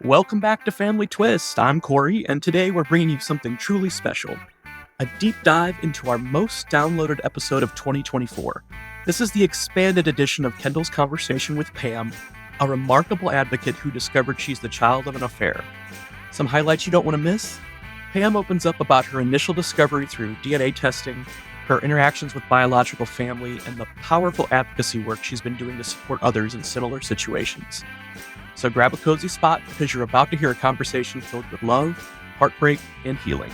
Welcome back to Family Twist. I'm Corey, and today we're bringing you something truly special, a deep dive into our most downloaded episode of 2024. This is the expanded edition of Kendall's conversation with Pam, a remarkable advocate who discovered she's the child of an affair. Some highlights you don't want to miss? Pam opens up about her initial discovery through DNA testing, her interactions with biological family, and the powerful advocacy work she's been doing to support others in similar situations. So grab a cozy spot because you're about to hear a conversation filled with love, heartbreak, and healing.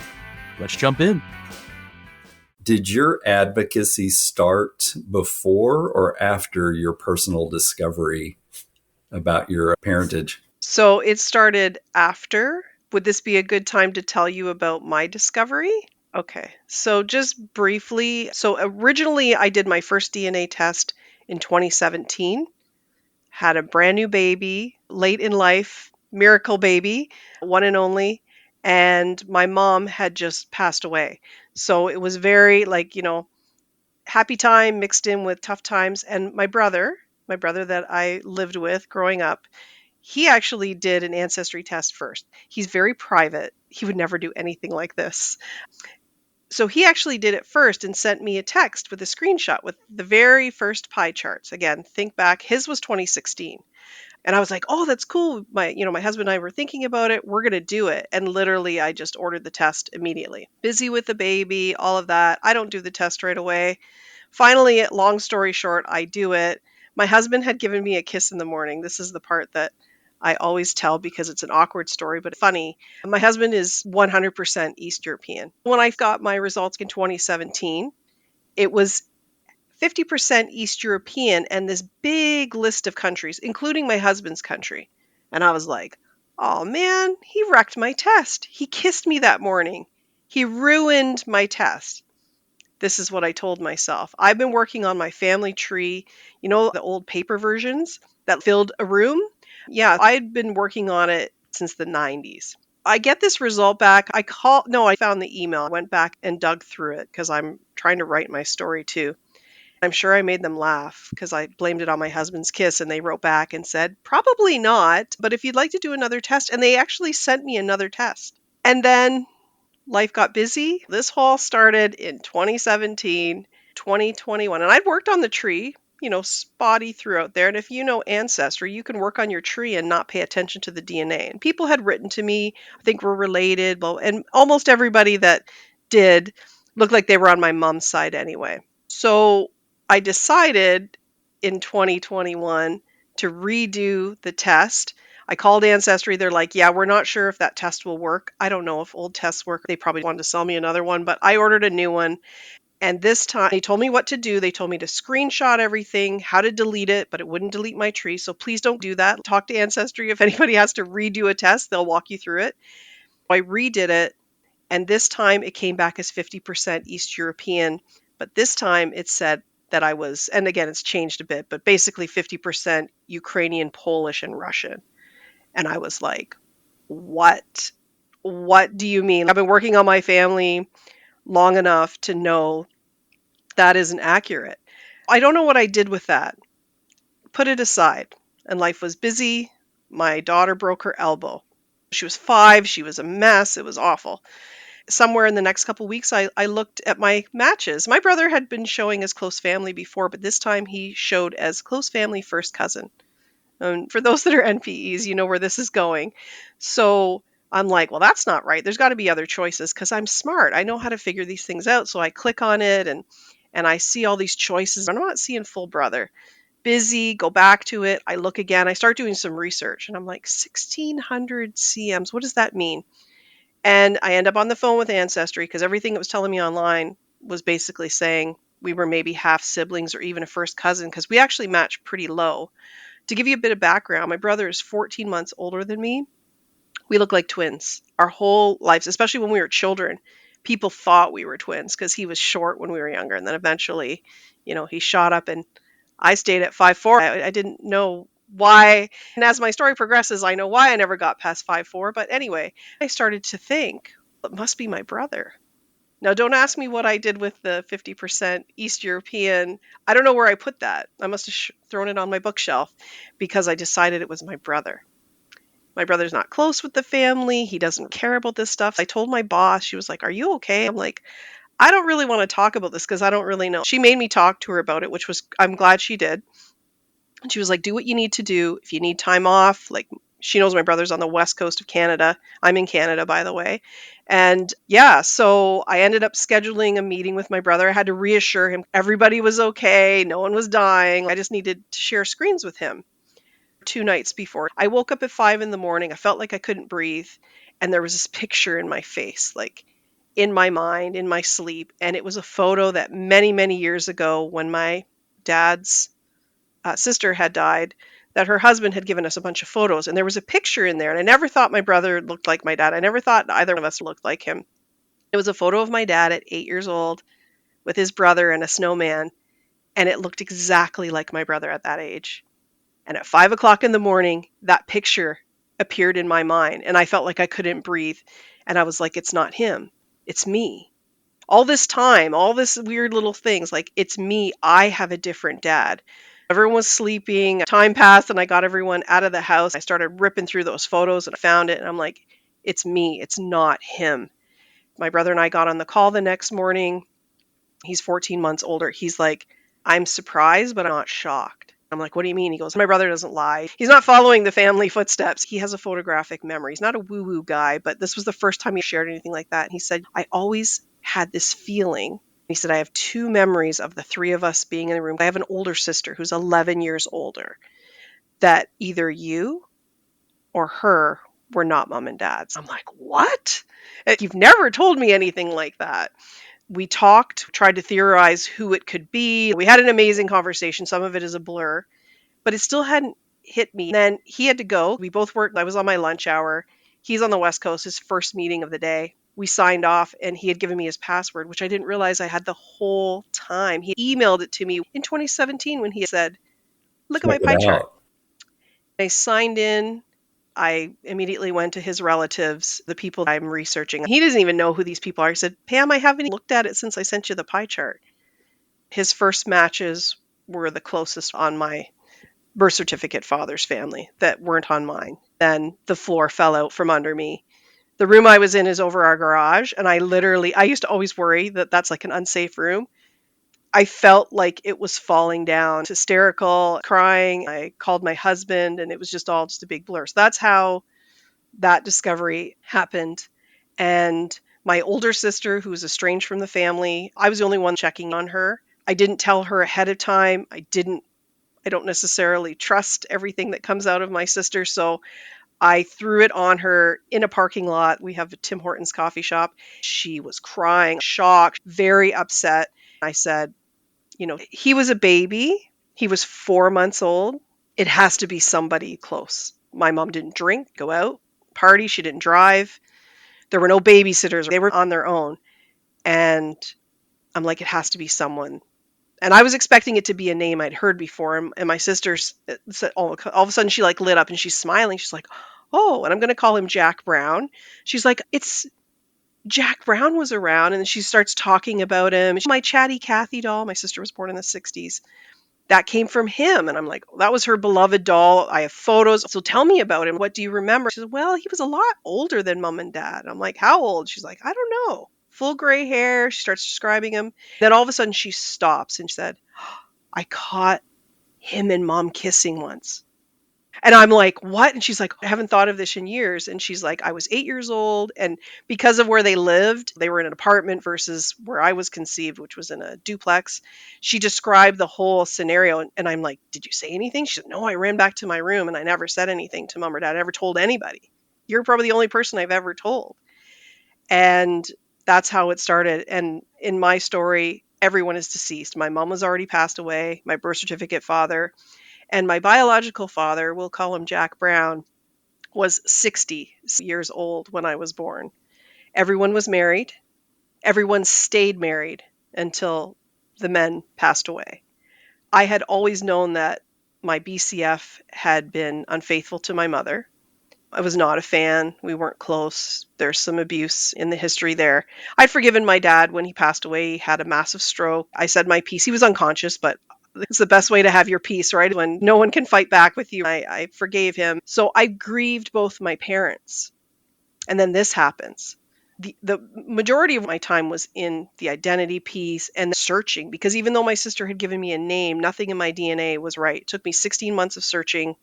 Let's jump in. Did your advocacy start before or after your personal discovery about your parentage? So it started after. Would this be a good time to tell you about my discovery? Okay, so just briefly. So originally, I did my first DNA test in 2017, had a brand new baby, late in life, miracle baby, one and only. And my mom had just passed away. So it was very happy time mixed in with tough times. And my brother that I lived with growing up, he actually did an ancestry test first. He's very private. He would never do anything like this. So he actually did it first and sent me a text with a screenshot with the very first pie charts. Again, think back, his was 2016. And I was like, "Oh, that's cool. My husband and I were thinking about it. We're going to do it." And literally I just ordered the test immediately. Busy with the baby, all of that. I don't do the test right away. Finally, long story short, I do it. My husband had given me a kiss in the morning. This is the part that I always tell because it's an awkward story, but funny. My husband is 100% East European. When I got my results in 2017, it was 50% East European and this big list of countries, including my husband's country. And I was like, oh man, he wrecked my test. He kissed me that morning. He ruined my test. This is what I told myself. I've been working on my family tree, the old paper versions that filled a room. Yeah, I'd been working on it since the 90s. I get this result back. I found the email. I went back and dug through it because I'm trying to write my story too. I'm sure I made them laugh because I blamed it on my husband's kiss, and they wrote back and said, probably not, but if you'd like to do another test. And they actually sent me another test. And then life got busy. This haul started in 2017, 2021, and I'd worked on the tree, spotty throughout there. And if you know Ancestry, you can work on your tree and not pay attention to the DNA. And people had written to me, I think we're related, and almost everybody that did looked like they were on my mom's side anyway. So I decided in 2021 to redo the test. I called Ancestry. They're like, yeah, we're not sure if that test will work. I don't know if old tests work. They probably wanted to sell me another one, but I ordered a new one. And this time they told me what to do. They told me to screenshot everything, how to delete it, but it wouldn't delete my tree. So please don't do that. Talk to Ancestry. If anybody has to redo a test, they'll walk you through it. I redid it. And this time it came back as 50% East European. But this time it said that I was, and again, it's changed a bit, but basically 50% Ukrainian, Polish, and Russian. And I was like, what? What do you mean? I've been working on my family long enough to know that isn't accurate. I don't know what I did with that. Put it aside. And life was busy. My daughter broke her elbow. She was 5. She was a mess. It was awful. Somewhere in the next couple weeks, I looked at my matches. My brother had been showing as close family before, but this time he showed as close family first cousin. And for those that are NPEs, you know where this is going. So I'm like, well, that's not right. There's got to be other choices because I'm smart. I know how to figure these things out. So I click on it and I see all these choices. I'm not seeing full brother. Busy, go back to it. I look again. I start doing some research and I'm like, 1,600 CMs. What does that mean? And I end up on the phone with Ancestry because everything it was telling me online was basically saying we were maybe half siblings or even a first cousin because we actually match pretty low. To give you a bit of background, my brother is 14 months older than me. We look like twins our whole lives, especially when we were children. People thought we were twins because he was short when we were younger. And then eventually, he shot up and I stayed at 5'4". I didn't know why. And as my story progresses, I know why I never got past 5'4". But anyway, I started to think, it must be my brother. Now, don't ask me what I did with the 50% East European. I don't know where I put that. I must have thrown it on my bookshelf because I decided it was my brother. My brother's not close with the family. He doesn't care about this stuff. I told my boss, she was like, "Are you okay?" I'm like, "I don't really want to talk about this because I don't really know." She made me talk to her about it, which was, I'm glad she did. And she was like, "Do what you need to do. If you need time off," like, she knows my brother's on the west coast of Canada. I'm in Canada, by the way. And yeah, so I ended up scheduling a meeting with my brother. I had to reassure him everybody was okay, no one was dying. I just needed to share screens with him. 2 nights before, I woke up at 5 in the morning. I felt like I couldn't breathe. And there was this picture in my face, like in my mind, in my sleep. And it was a photo that many, many years ago, when my dad's sister had died, that her husband had given us a bunch of photos. And there was a picture in there. And I never thought my brother looked like my dad. I never thought either of us looked like him. It was a photo of my dad at 8 years old with his brother and a snowman. And it looked exactly like my brother at that age. And at 5 o'clock in the morning, that picture appeared in my mind. And I felt like I couldn't breathe. And I was like, it's not him, it's me. All this time, all this weird little things, like, it's me. I have a different dad. Everyone was sleeping. Time passed and I got everyone out of the house. I started ripping through those photos and I found it. And I'm like, it's me. It's not him. My brother and I got on the call the next morning. He's 14 months older. He's like, "I'm surprised, but I'm not shocked." I'm like, "What do you mean?" He goes, "My brother doesn't lie. He's not following the family footsteps. He has a photographic memory. He's not a woo-woo guy, but this was the first time he shared anything like that." And he said, "I always had this feeling." He said, "I have two memories of the three of us being in the room. I have an older sister who's 11 years older, that either you or her were not mom and dad's." I'm like, "What? You've never told me anything like that." We talked, tried to theorize who it could be. We had an amazing conversation. Some of it is a blur, but it still hadn't hit me. Then he had to go. We both worked. I was on my lunch hour. He's on the West Coast, his first meeting of the day. We signed off and he had given me his password, which I didn't realize I had the whole time. He emailed it to me in 2017 when he said, "Look at my Check it pie chart." out. I signed in. I immediately went to his relatives, the people I'm researching. He doesn't even know who these people are. He said, "Pam, I haven't looked at it since I sent you the pie chart." His first matches were the closest on my birth certificate father's family that weren't on mine. Then the floor fell out from under me. The room I was in is over our garage, and I used to always worry that that's like an unsafe room. I felt like it was falling down, hysterical, crying. I called my husband, and it was just a big blur. So that's how that discovery happened. And my older sister, who was estranged from the family, I was the only one checking on her. I didn't tell her ahead of time. I don't necessarily trust everything that comes out of my sister. So I threw it on her in a parking lot. We have a Tim Hortons coffee shop. She was crying, shocked, very upset. I said, he was a baby. He was 4 months old. It has to be somebody close. My mom didn't drink, go out, party. She didn't drive. There were no babysitters. They were on their own. And I'm like, it has to be someone. And I was expecting it to be a name I'd heard before. And my sister said, all of a sudden she like lit up and she's smiling. She's like, "Oh, and I'm going to call him Jack Brown." She's like, "It's Jack Brown was around." And then she starts talking about him. My Chatty Cathy doll, my sister was born in the 60s. That came from him. And I'm like, that was her beloved doll. I have photos. So tell me about him. What do you remember? She said, "Well, he was a lot older than mom and dad." I'm like, "How old?" She's like, "I don't know. Full gray hair." She starts describing him. Then all of a sudden she stops and she said, "I caught him and mom kissing once." And I'm like, "What?" And she's like, "I haven't thought of this in years." And she's like, "I was 8 years old. And because of where they lived, they were in an apartment versus where I was conceived, which was in a duplex." She described the whole scenario. And I'm like, "Did you say anything?" She said, "No, I ran back to my room and I never said anything to mom or dad. I never told anybody. You're probably the only person I've ever told." And that's how it started. And in my story, everyone is deceased. My mom was already passed away, my birth certificate father, and my biological father, we'll call him Jack Brown, was 60 years old when I was born. Everyone was married. Everyone stayed married until the men passed away. I had always known that my BCF had been unfaithful to my mother. I was not a fan. We weren't close. There's some abuse in the history there. I'd forgiven my dad when he passed away. He had a massive stroke. I said my piece. He was unconscious, but It's the best way to have your peace, right? When no one can fight back with you. I forgave him. So I grieved both my parents. And then this happens. The majority of my time was in the identity piece and searching, because even though my sister had given me a name, nothing in my DNA was right. It took me 16 months of searching.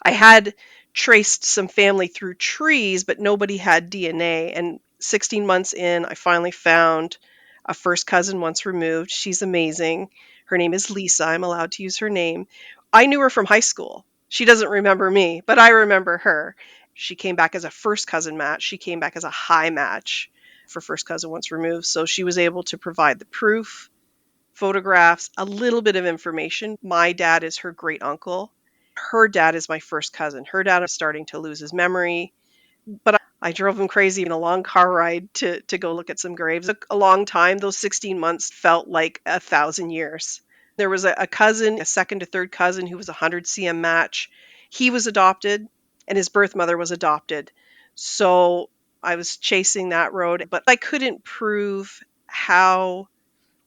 I had traced some family through trees, but nobody had DNA. And 16 months in, I finally found a first cousin once removed. She's amazing. Her name is Lisa. I'm allowed to use her name. I knew her from high school. She doesn't remember me, but I remember her. She came back as a first cousin match. She came back as a high match for first cousin once removed. So she was able to provide the proof, photographs, a little bit of information. My dad is her great uncle. Her dad is my first cousin. Her dad is starting to lose his memory, but I drove him crazy in a long car ride to go look at some graves. It took a long time. Those 16 months felt like 1,000 years. There was a cousin, a second to third cousin, who was a 100 cm match. He was adopted, and his birth mother was adopted. So I was chasing that road, but I couldn't prove how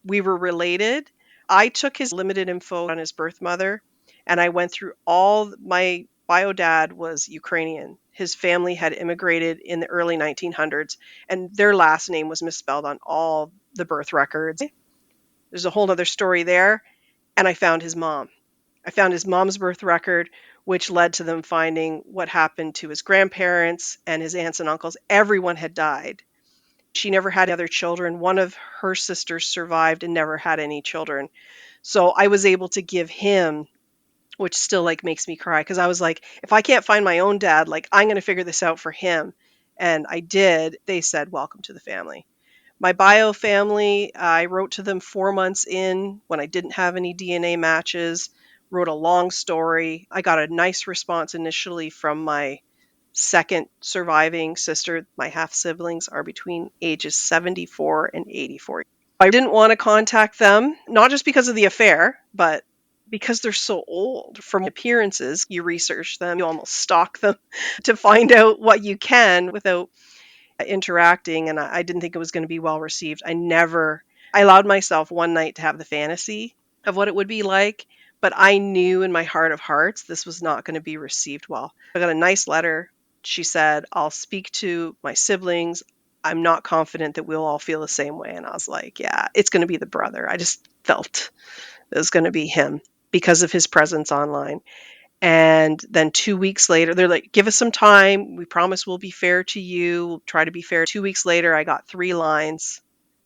we were related. I took his limited info on his birth mother, and I went through all. My bio dad was Ukrainian. His family had immigrated in the early 1900s, and their last name was misspelled on all the birth records. There's a whole other story there. And I found his mom. I found his mom's birth record, which led to them finding what happened to his grandparents and his aunts and uncles. Everyone had died. She never had other children. One of her sisters survived and never had any children. So I was able to give him, which still like makes me cry, because I was like, if I can't find my own dad, like I'm going to figure this out for him. And I did. They said, welcome to the family. My bio family, I wrote to them 4 months in when I didn't have any DNA matches, wrote a long story. I got a nice response initially from my second surviving sister. My half siblings are between ages 74 and 84. I didn't want to contact them, not just because of the affair, but because they're so old. From appearances, you research them, you almost stalk them to find out what you can without interacting. And I didn't think it was going to be well received. I allowed myself one night to have the fantasy of what it would be like, but I knew in my heart of hearts this was not going to be received well. I got a nice letter. She said, I'll speak to my siblings. I'm not confident that we'll all feel the same way. And I was like, yeah, it's going to be the brother. I just felt it was going to be him because of his presence online. And then 2 weeks later, they're like, give us some time. We promise we'll be fair to you. We'll try to be fair. 2 weeks later, I got 3 lines.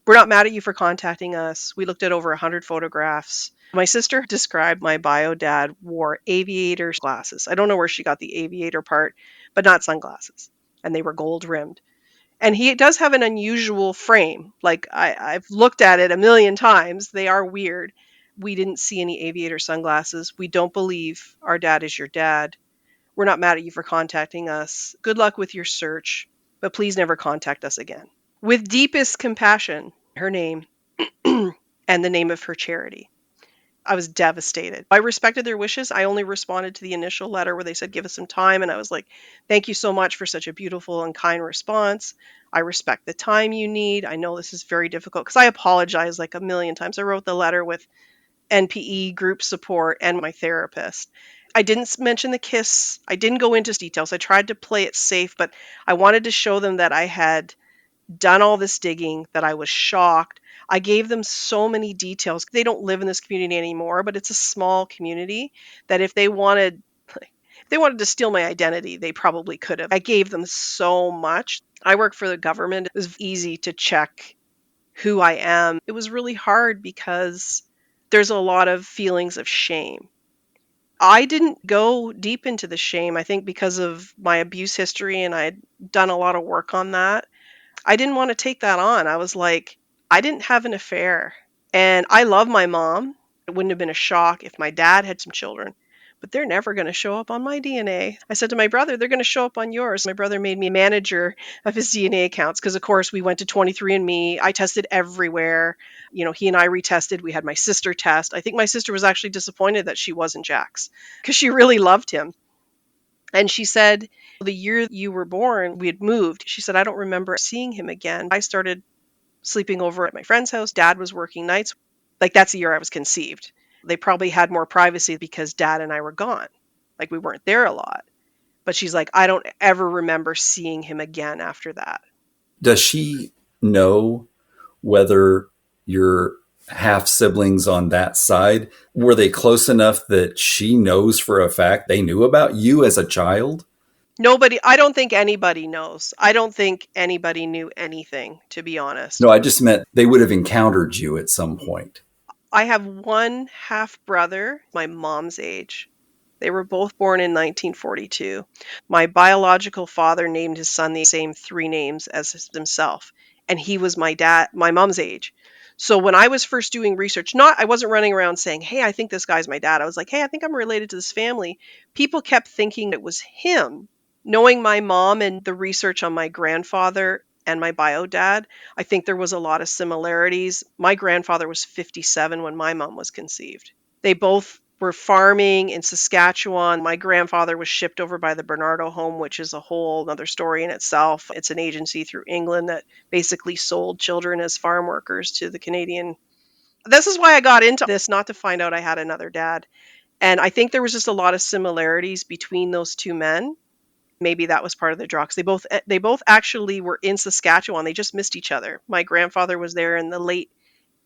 We're not mad at you for contacting us. We looked at over 100 photographs. My sister described my bio dad wore aviator glasses. I don't know where she got the aviator part, but not sunglasses. And they were gold rimmed. And he does have an unusual frame. Like I've looked at it a million times. They are weird. We didn't see any aviator sunglasses. We don't believe our dad is your dad. We're not mad at you for contacting us. Good luck with your search, but please never contact us again. With deepest compassion, her name and the name of her charity. I was devastated. I respected their wishes. I only responded to the initial letter where they said, give us some time. And I was like, thank you so much for such a beautiful and kind response. I respect the time you need. I know this is very difficult, because I apologized like a million times. I wrote the letter with NPE group support and my therapist. I didn't mention the kiss. I didn't go into details. I tried to play it safe, but I wanted to show them that I had done all this digging, that I was shocked. I gave them so many details. They don't live in this community anymore, but it's a small community that if they wanted to steal my identity, they probably could have. I gave them so much. I work for the government. It was easy to check who I am. It was really hard because there's a lot of feelings of shame. I didn't go deep into the shame, I think because of my abuse history, and I'd done a lot of work on that. I didn't want to take that on. I was like, I didn't have an affair. And I love my mom. It wouldn't have been a shock if my dad had some children, but they're never going to show up on my DNA. I said to my brother, they're going to show up on yours. My brother made me manager of his DNA accounts because, of course, we went to 23andMe. I tested everywhere. He and I retested. We had my sister test. I think my sister was actually disappointed that she wasn't Jack's because she really loved him. And she said, the year you were born, we had moved. She said, I don't remember seeing him again. I started sleeping over at my friend's house. Dad was working nights. Like, that's the year I was conceived. They probably had more privacy because Dad and I were gone. Like we weren't there a lot. But she's like, I don't ever remember seeing him again after that. Does she know whether your half siblings on that side were they close enough that she knows for a fact they knew about you as a child? Nobody, I don't think anybody knows. I don't think anybody knew anything, to be honest. No, I just meant they would have encountered you at some point. I have one half brother, my mom's age. They were both born in 1942. My biological father named his son the same three names as himself, and he was my mom's age. So when I was first doing research, I wasn't running around saying, "Hey, I think this guy's my dad." I was like, "Hey, I think I'm related to this family." People kept thinking it was him. Knowing my mom and the research on my grandfather and my bio dad, I think there was a lot of similarities. My grandfather was 57 when my mom was conceived. They both were farming in Saskatchewan. My grandfather was shipped over by the Bernardo Home, which is a whole other story in itself. It's an agency through England that basically sold children as farm workers to the Canadian. This is why I got into this, not to find out I had another dad. And I think there was just a lot of similarities between those two men. Maybe that was part of the draw, 'cause they both actually were in Saskatchewan. They just missed each other. My grandfather was there in the late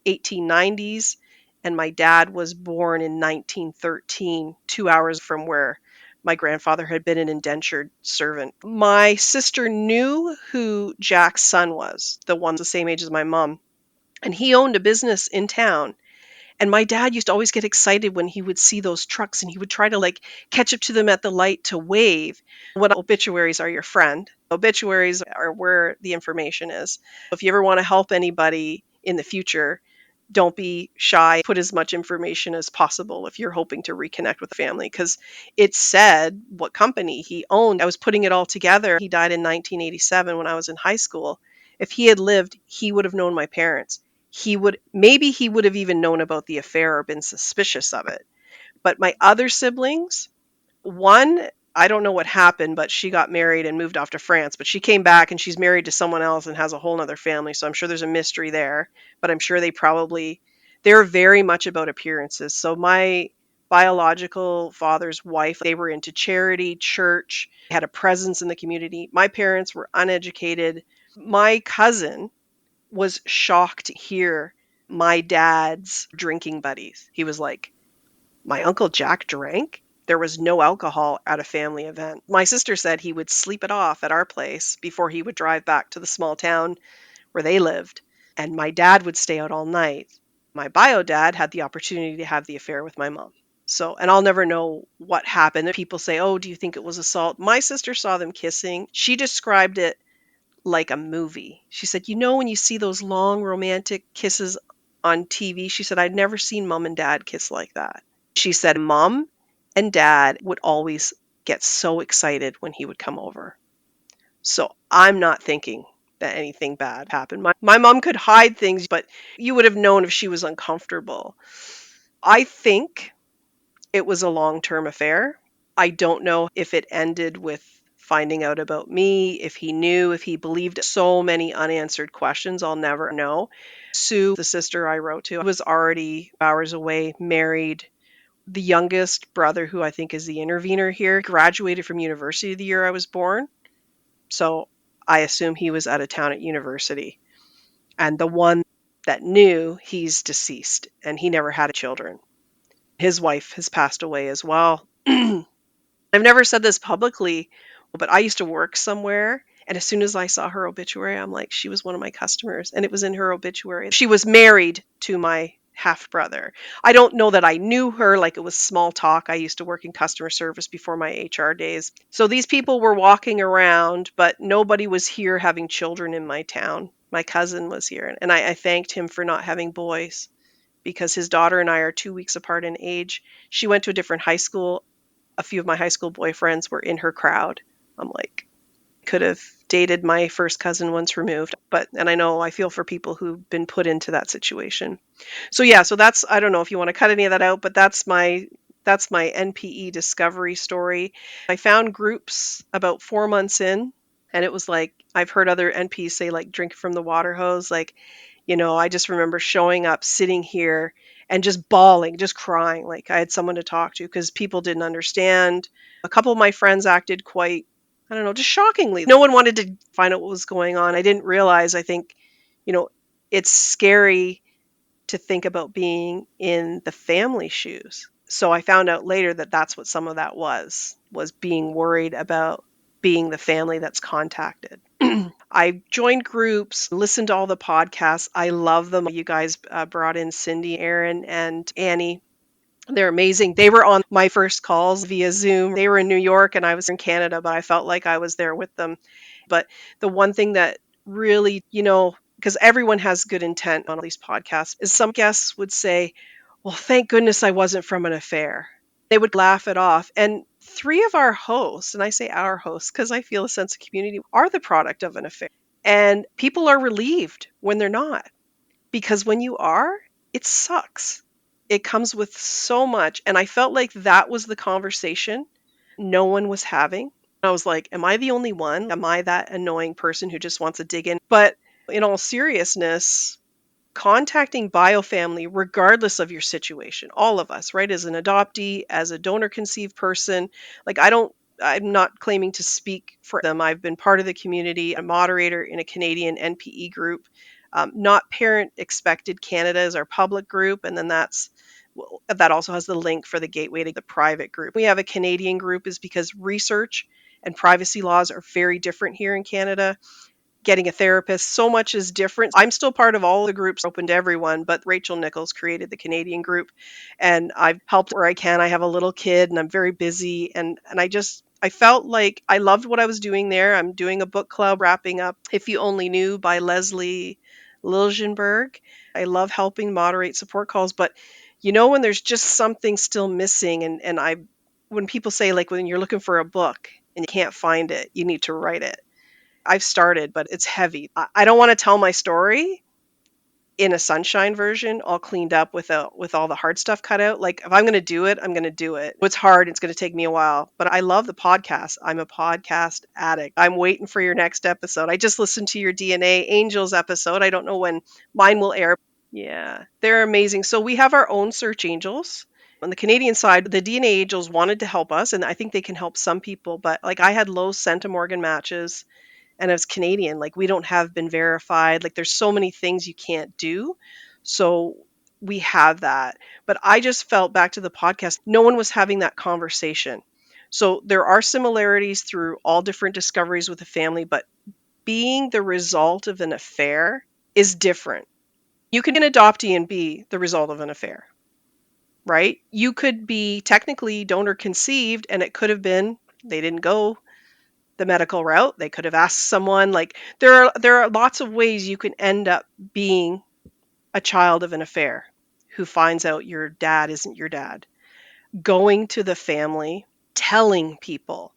1890s, and my dad was born in 1913, 2 hours from where my grandfather had been an indentured servant. My sister knew who Jack's son was, the one the same age as my mom, and he owned a business in town. And my dad used to always get excited when he would see those trucks, and he would try to like catch up to them at the light to wave. What obituaries are your friend? Obituaries are where the information is. If you ever want to help anybody in the future, don't be shy. Put as much information as possible if you're hoping to reconnect with the family, because it said what company he owned. I was putting it all together. He died in 1987 when I was in high school. If he had lived, he would have known my parents. He would have even known about the affair or been suspicious of it. But my other siblings, one, I don't know what happened, but she got married and moved off to France. But she came back and she's married to someone else and has a whole nother family. So I'm sure there's a mystery there. But I'm sure they're very much about appearances. So my biological father's wife, they were into charity, church, had a presence in the community. My parents were uneducated. My cousin was shocked to hear my dad's drinking buddies. He was like, my Uncle Jack drank? There was no alcohol at a family event. My sister said he would sleep it off at our place before he would drive back to the small town where they lived. And my dad would stay out all night. My bio dad had the opportunity to have the affair with my mom. So, and I'll never know what happened. People say, oh, do you think it was assault? My sister saw them kissing. She described it like a movie. She said, when you see those long romantic kisses on TV, she said, I'd never seen mom and dad kiss like that. She said, mom and dad would always get so excited when he would come over. So I'm not thinking that anything bad happened. My mom could hide things, but you would have known if she was uncomfortable. I think it was a long-term affair. I don't know if it ended with finding out about me, if he knew, if he believed. So many unanswered questions, I'll never know. Sue, the sister I wrote to, was already hours away, married. The youngest brother, who I think is the intervener here, graduated from university the year I was born. So I assume he was out of town at university. And the one that knew, he's deceased and he never had children. His wife has passed away as well. I've never said this publicly, but I used to work somewhere. And as soon as I saw her obituary, I'm like, she was one of my customers. And it was in her obituary. She was married to my half brother. I don't know that I knew her, like it was small talk. I used to work in customer service before my HR days. So these people were walking around, but nobody was here having children in my town. My cousin was here. And I thanked him for not having boys, because his daughter and I are 2 weeks apart in age. She went to a different high school. A few of my high school boyfriends were in her crowd. I'm like, could have dated my first cousin once removed. And I feel for people who've been put into that situation. So yeah, so that's, I don't know if you want to cut any of that out, but that's my NPE discovery story. I found groups about 4 months in, and it was like, I've heard other NPs say, like, drink from the water hose. Like, I just remember showing up, sitting here, and just bawling, just crying. Like I had someone to talk to because people didn't understand. A couple of my friends acted quite, I don't know, just shockingly. No one wanted to find out what was going on. I didn't realize, I think, you know, it's scary to think about being in the family shoes. So I found out later that that's what some of that was being worried about being the family that's contacted. I joined groups, listened to all the podcasts. I love them. You guys brought in Cindy, Aaron, and Annie. They're amazing. They were on my first calls via Zoom. They were in New York and I was in Canada, but I felt like I was there with them. But the one thing that really, because everyone has good intent on all these podcasts, is some guests would say, well, thank goodness I wasn't from an affair. They would laugh it off. And three of our hosts, and I say our hosts because I feel a sense of community, are the product of an affair. And people are relieved when they're not. Because when you are, it sucks. It comes with so much. And I felt like that was the conversation no one was having. I was like, am I the only one? Am I that annoying person who just wants to dig in? But in all seriousness, contacting biofamily, regardless of your situation, all of us, right? As an adoptee, as a donor conceived person, like I'm not claiming to speak for them. I've been part of the community, a moderator in a Canadian NPE group. Not Parent Expected Canada is our public group, and then that also has the link for the gateway to the private group. We have a Canadian group is because research and privacy laws are very different here in Canada. Getting a therapist, so much is different. I'm still part of all the groups open to everyone, but Rachel Nichols created the Canadian group and I've helped where I can. I have a little kid and I'm very busy and I felt like I loved what I was doing there. I'm doing a book club wrapping up If You Only Knew by Leslie Liljenberg. I love helping moderate support calls, but when there's just something still missing and when people say like when you're looking for a book and you can't find it, you need to write it. I've started, but it's heavy. I don't want to tell my story in a sunshine version, all cleaned up with all the hard stuff cut out. Like if I'm going to do it, I'm going to do it. It's hard. It's going to take me a while, but I love the podcast. I'm a podcast addict. I'm waiting for your next episode. I just listened to your DNA Angels episode. I don't know when mine will air. Yeah, they're amazing. So we have our own search angels. On the Canadian side, the DNA Angels wanted to help us, and I think they can help some people. But like I had low centimorgan matches. And as Canadian, like we don't have been verified. Like there's so many things you can't do. So we have that. But I just felt back to the podcast, no one was having that conversation. So there are similarities through all different discoveries with the family, but being the result of an affair is different. You can be an adoptee and be the result of an affair, right? You could be technically donor conceived and it could have been they didn't go the medical route. They could have asked someone. Like there are lots of ways you can end up being a child of an affair who finds out your dad isn't your dad. Going to the family, telling people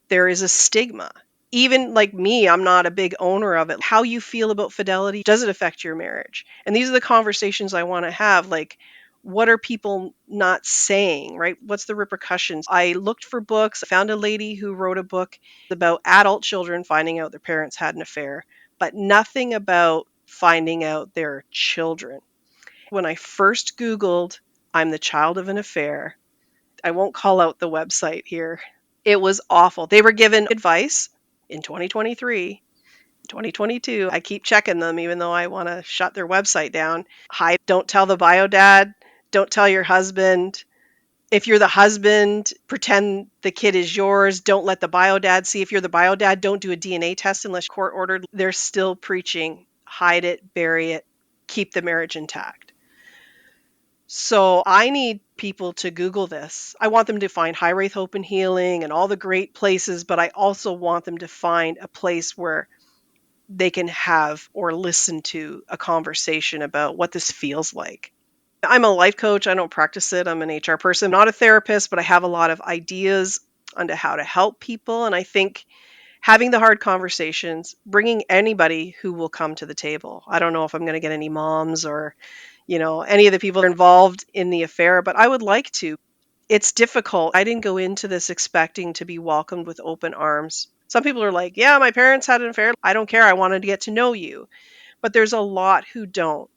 there is a stigma. Even like me, I'm not a big owner of it. How you feel about fidelity, does it affect your marriage? And these are the conversations I want to have. Like, what are people not saying, right? What's the repercussions? I looked for books. I found a lady who wrote a book about adult children finding out their parents had an affair, but nothing about finding out their children. When I first Googled, I'm the child of an affair, I won't call out the website here. It was awful. They were given advice in 2023, 2022. I keep checking them even though I want to shut their website down. Hide, don't tell the bio dad, don't tell your husband. If you're the husband, pretend the kid is yours. Don't let the bio dad see. If you're the bio dad, don't do a DNA test unless court ordered. They're still preaching hide it, bury it, keep the marriage intact. So I need people to Google this. I want them to find High Wraith Hope and Healing and all the great places, but I also want them to find a place where they can have or listen to a conversation about what this feels like. I'm a life coach. I don't practice it. I'm an HR person. I'm not a therapist, but I have a lot of ideas on how to help people. And I think having the hard conversations, bringing anybody who will come to the table. I don't know if I'm going to get any moms or any of the people involved in the affair, but I would like to. It's difficult. I didn't go into this expecting to be welcomed with open arms. Some people are like, yeah, my parents had an affair. I don't care. I wanted to get to know you. But there's a lot who don't.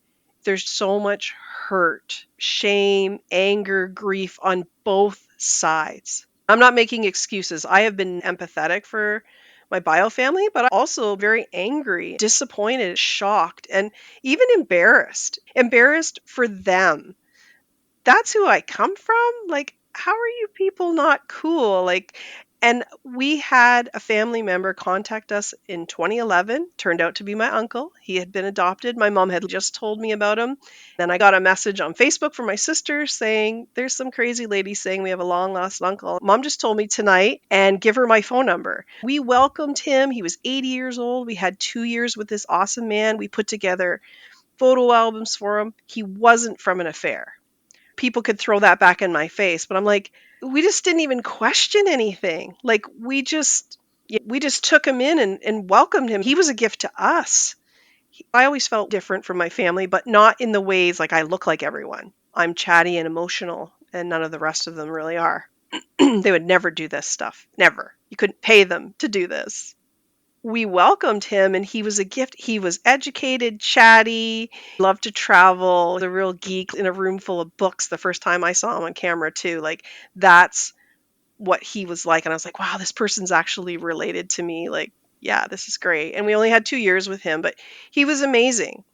There's so much hurt, shame, anger, grief on both sides. I'm not making excuses. I have been empathetic for my bio family, but also very angry, disappointed, shocked, and even embarrassed. Embarrassed for them. That's who I come from? Like, how are you people not cool? Like, and we had a family member contact us in 2011, turned out to be my uncle. He had been adopted. My mom had just told me about him. Then I got a message on Facebook from my sister saying, there's some crazy lady saying we have a long lost uncle. Mom just told me tonight and give her my phone number. We welcomed him. He was 80 years old. We had 2 years with this awesome man. We put together photo albums for him. He wasn't from an affair. People could throw that back in my face, but I'm like, we just didn't even question anything. Like, we just took him in and welcomed him. He was a gift to us. I always felt different from my family, but not in the ways like I look like everyone. I'm chatty and emotional, and none of the rest of them really are. They would never do this stuff. Never. You couldn't pay them to do this. We welcomed him, and he was a gift. He was educated, chatty, loved to travel, a real geek in a room full of books the first time I saw him on camera too. Like, that's what he was like. And I was like, wow, this person's actually related to me. Like, yeah, this is great. And we only had 2 years with him, but he was amazing.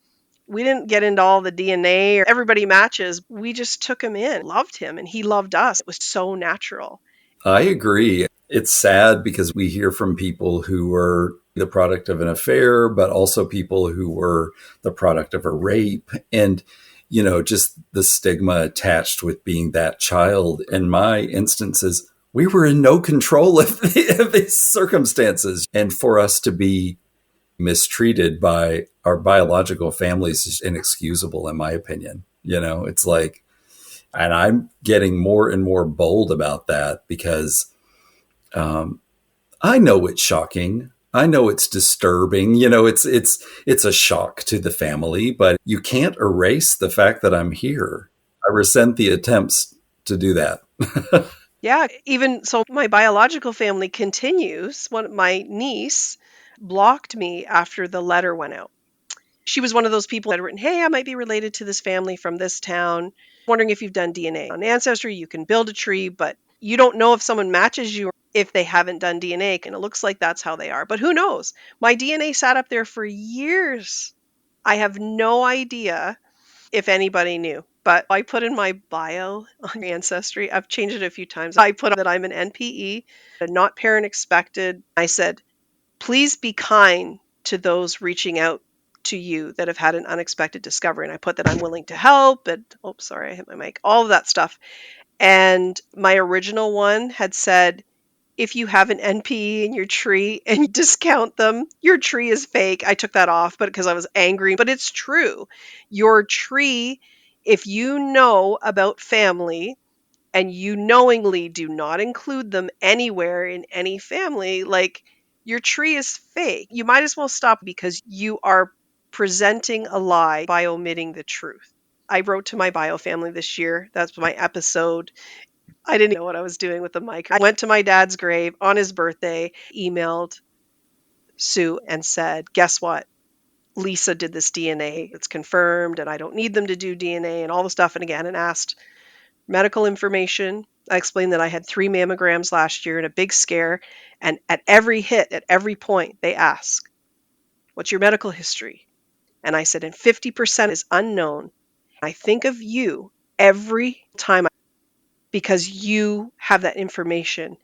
We didn't get into all the DNA or everybody matches. We just took him in, loved him, and he loved us. It was so natural. I agree. It's sad because we hear from people who were the product of an affair, but also people who were the product of a rape. And, just the stigma attached with being that child. In my instances, we were in no control of these circumstances. And for us to be mistreated by our biological families is inexcusable, in my opinion. It's like, and I'm getting more and more bold about that because I know it's shocking. I know it's disturbing. It's a shock to the family, but you can't erase the fact that I'm here. I resent the attempts to do that. Yeah, even so, my biological family continues. My niece blocked me after the letter went out. She was one of those people that had written, hey, I might be related to this family from this town. Wondering if you've done DNA on Ancestry. You can build a tree, but you don't know if someone matches you if they haven't done DNA. And it looks like that's how they are. But who knows? My DNA sat up there for years. I have no idea if anybody knew. But I put in my bio on Ancestry. I've changed it a few times. I put that I'm an NPE, not parent expected. I said, please be kind to those reaching out to you that have had an unexpected discovery. And I put that I'm willing to help. And oh, sorry, I hit my mic. All of that stuff. And my original one had said, if you have an NPE in your tree and you discount them, your tree is fake. I took that off, but because I was angry, but it's true. Your tree, if you know about family and you knowingly do not include them anywhere in any family, like, your tree is fake. You might as well stop because you are presenting a lie by omitting the truth. I wrote to my bio family this year. That's my episode. I didn't know what I was doing with the mic. I went to my dad's grave on his birthday, emailed Sue and said, guess what? Lisa did this DNA. It's confirmed, and I don't need them to do DNA and all the stuff. And again, and asked medical information. I explained that I had 3 mammograms last year and a big scare. And at every hit, at every point, they ask, what's your medical history? And I said, and 50% is unknown. I think of you every time because you have that information.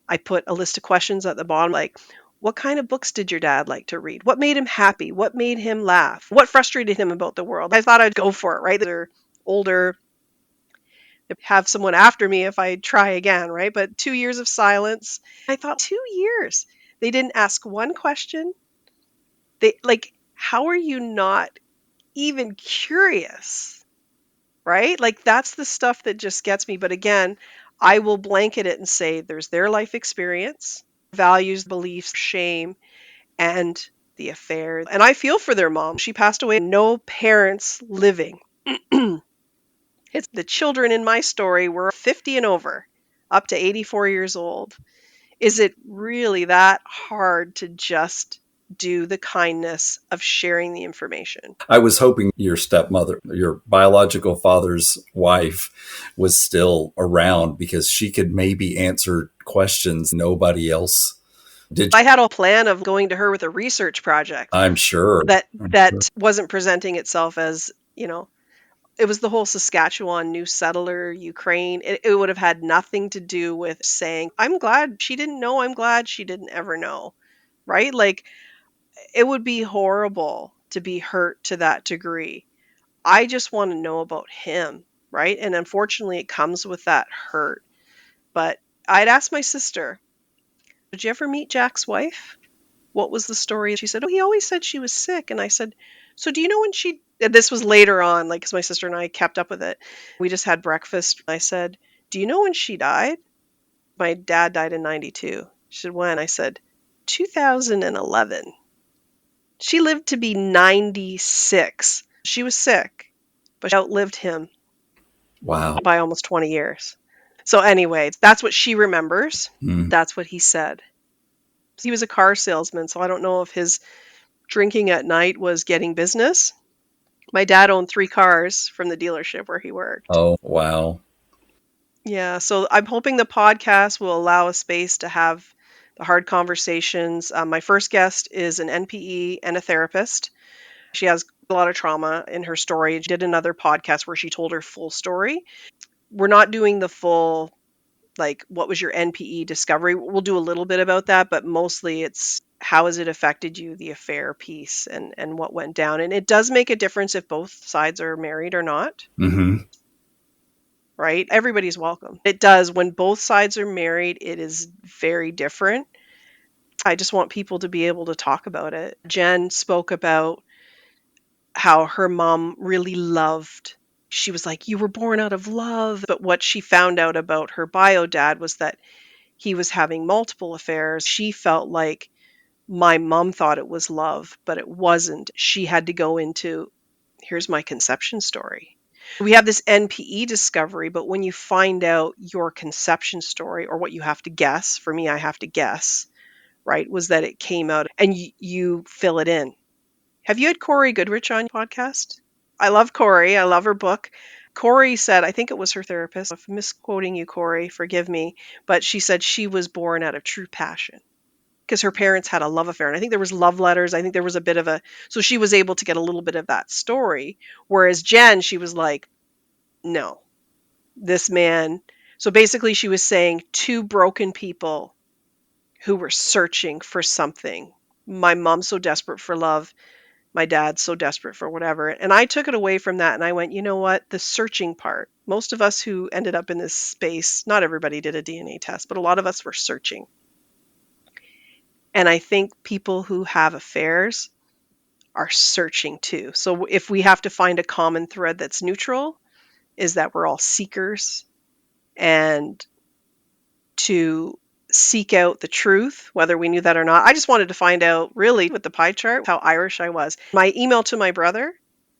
I put a list of questions at the bottom, like, what kind of books did your dad like to read? What made him happy? What made him laugh? What frustrated him about the world? I thought I'd go for it, right? They're older, have someone after me if I try again, right? But 2 years of silence. I thought, 2 years. They didn't ask one question. How are you not even curious? Right? Like, that's the stuff that just gets me. But again, I will blanket it and say there's their life experience, values, beliefs, shame, and the affair. And I feel for their mom. She passed away, no parents living. It's the children in my story were 50 and over, up to 84 years old. Is it really that hard to just do the kindness of sharing the information. I was hoping your stepmother, your biological father's wife, was still around because she could maybe answer questions nobody else did. I had a plan of going to her with a research project I'm sure. that wasn't presenting itself as, it was the whole Saskatchewan new settler, Ukraine. It would have had nothing to do with saying, I'm glad she didn't know, I'm glad she didn't ever know, right? Like, it would be horrible to be hurt to that degree. I just want to know about him, right? And unfortunately, it comes with that hurt. But I'd asked my sister, did you ever meet Jack's wife? What was the story? She said, oh, he always said she was sick. And I said, so do you know when she, and this was later on, like, because my sister and I kept up with it. We just had breakfast. I said, do you know when she died? My dad died in 92. She said, when? I said, 2011. She lived to be 96. She was sick, but she outlived him. Wow. By almost 20 years. So anyway, that's what she remembers. That's what he said. He was a car salesman, so I don't know if his drinking at night was getting business. My dad owned 3 cars from the dealership where he worked. Oh, wow. Yeah, so I'm hoping the podcast will allow a space to have the hard conversations. My first guest is an NPE and a therapist. She has a lot of trauma in her story. She did another podcast where she told her full story. We're not doing the full, like, what was your NPE discovery? We'll do a little bit about that, but mostly it's how has it affected you, the affair piece, and what went down. And it does make a difference if both sides are married or not. Mm-hmm. Right? Everybody's welcome. It does. When both sides are married, it is very different. I just want people to be able to talk about it. Jen spoke about how her mom really loved. She was like, you were born out of love. But what she found out about her bio dad was that he was having multiple affairs. She felt like my mom thought it was love, but it wasn't. She had to go into, here's my conception story. We have this NPE discovery, but when you find out your conception story, or what you have to guess, for me, I have to guess, right, was that it came out and you fill it in. Have you had Corey Goodrich on your podcast? I love Corey. I love her book. Corey said, I think it was her therapist. If I'm misquoting you, Corey, forgive me. But she said she was born out of true passion because her parents had a love affair. And I think there was love letters. I think there was a bit of so she was able to get a little bit of that story. Whereas Jen, she was like, no, this man. So basically she was saying 2 broken people who were searching for something. My mom's so desperate for love. My dad's so desperate for whatever. And I took it away from that and I went, you know what? The searching part. Most of us who ended up in this space, not everybody did a DNA test, but a lot of us were searching. And I think people who have affairs are searching too. So if we have to find a common thread that's neutral, is that we're all seekers, and to seek out the truth, whether we knew that or not. I just wanted to find out, really, with the pie chart, how Irish I was. My email to my brother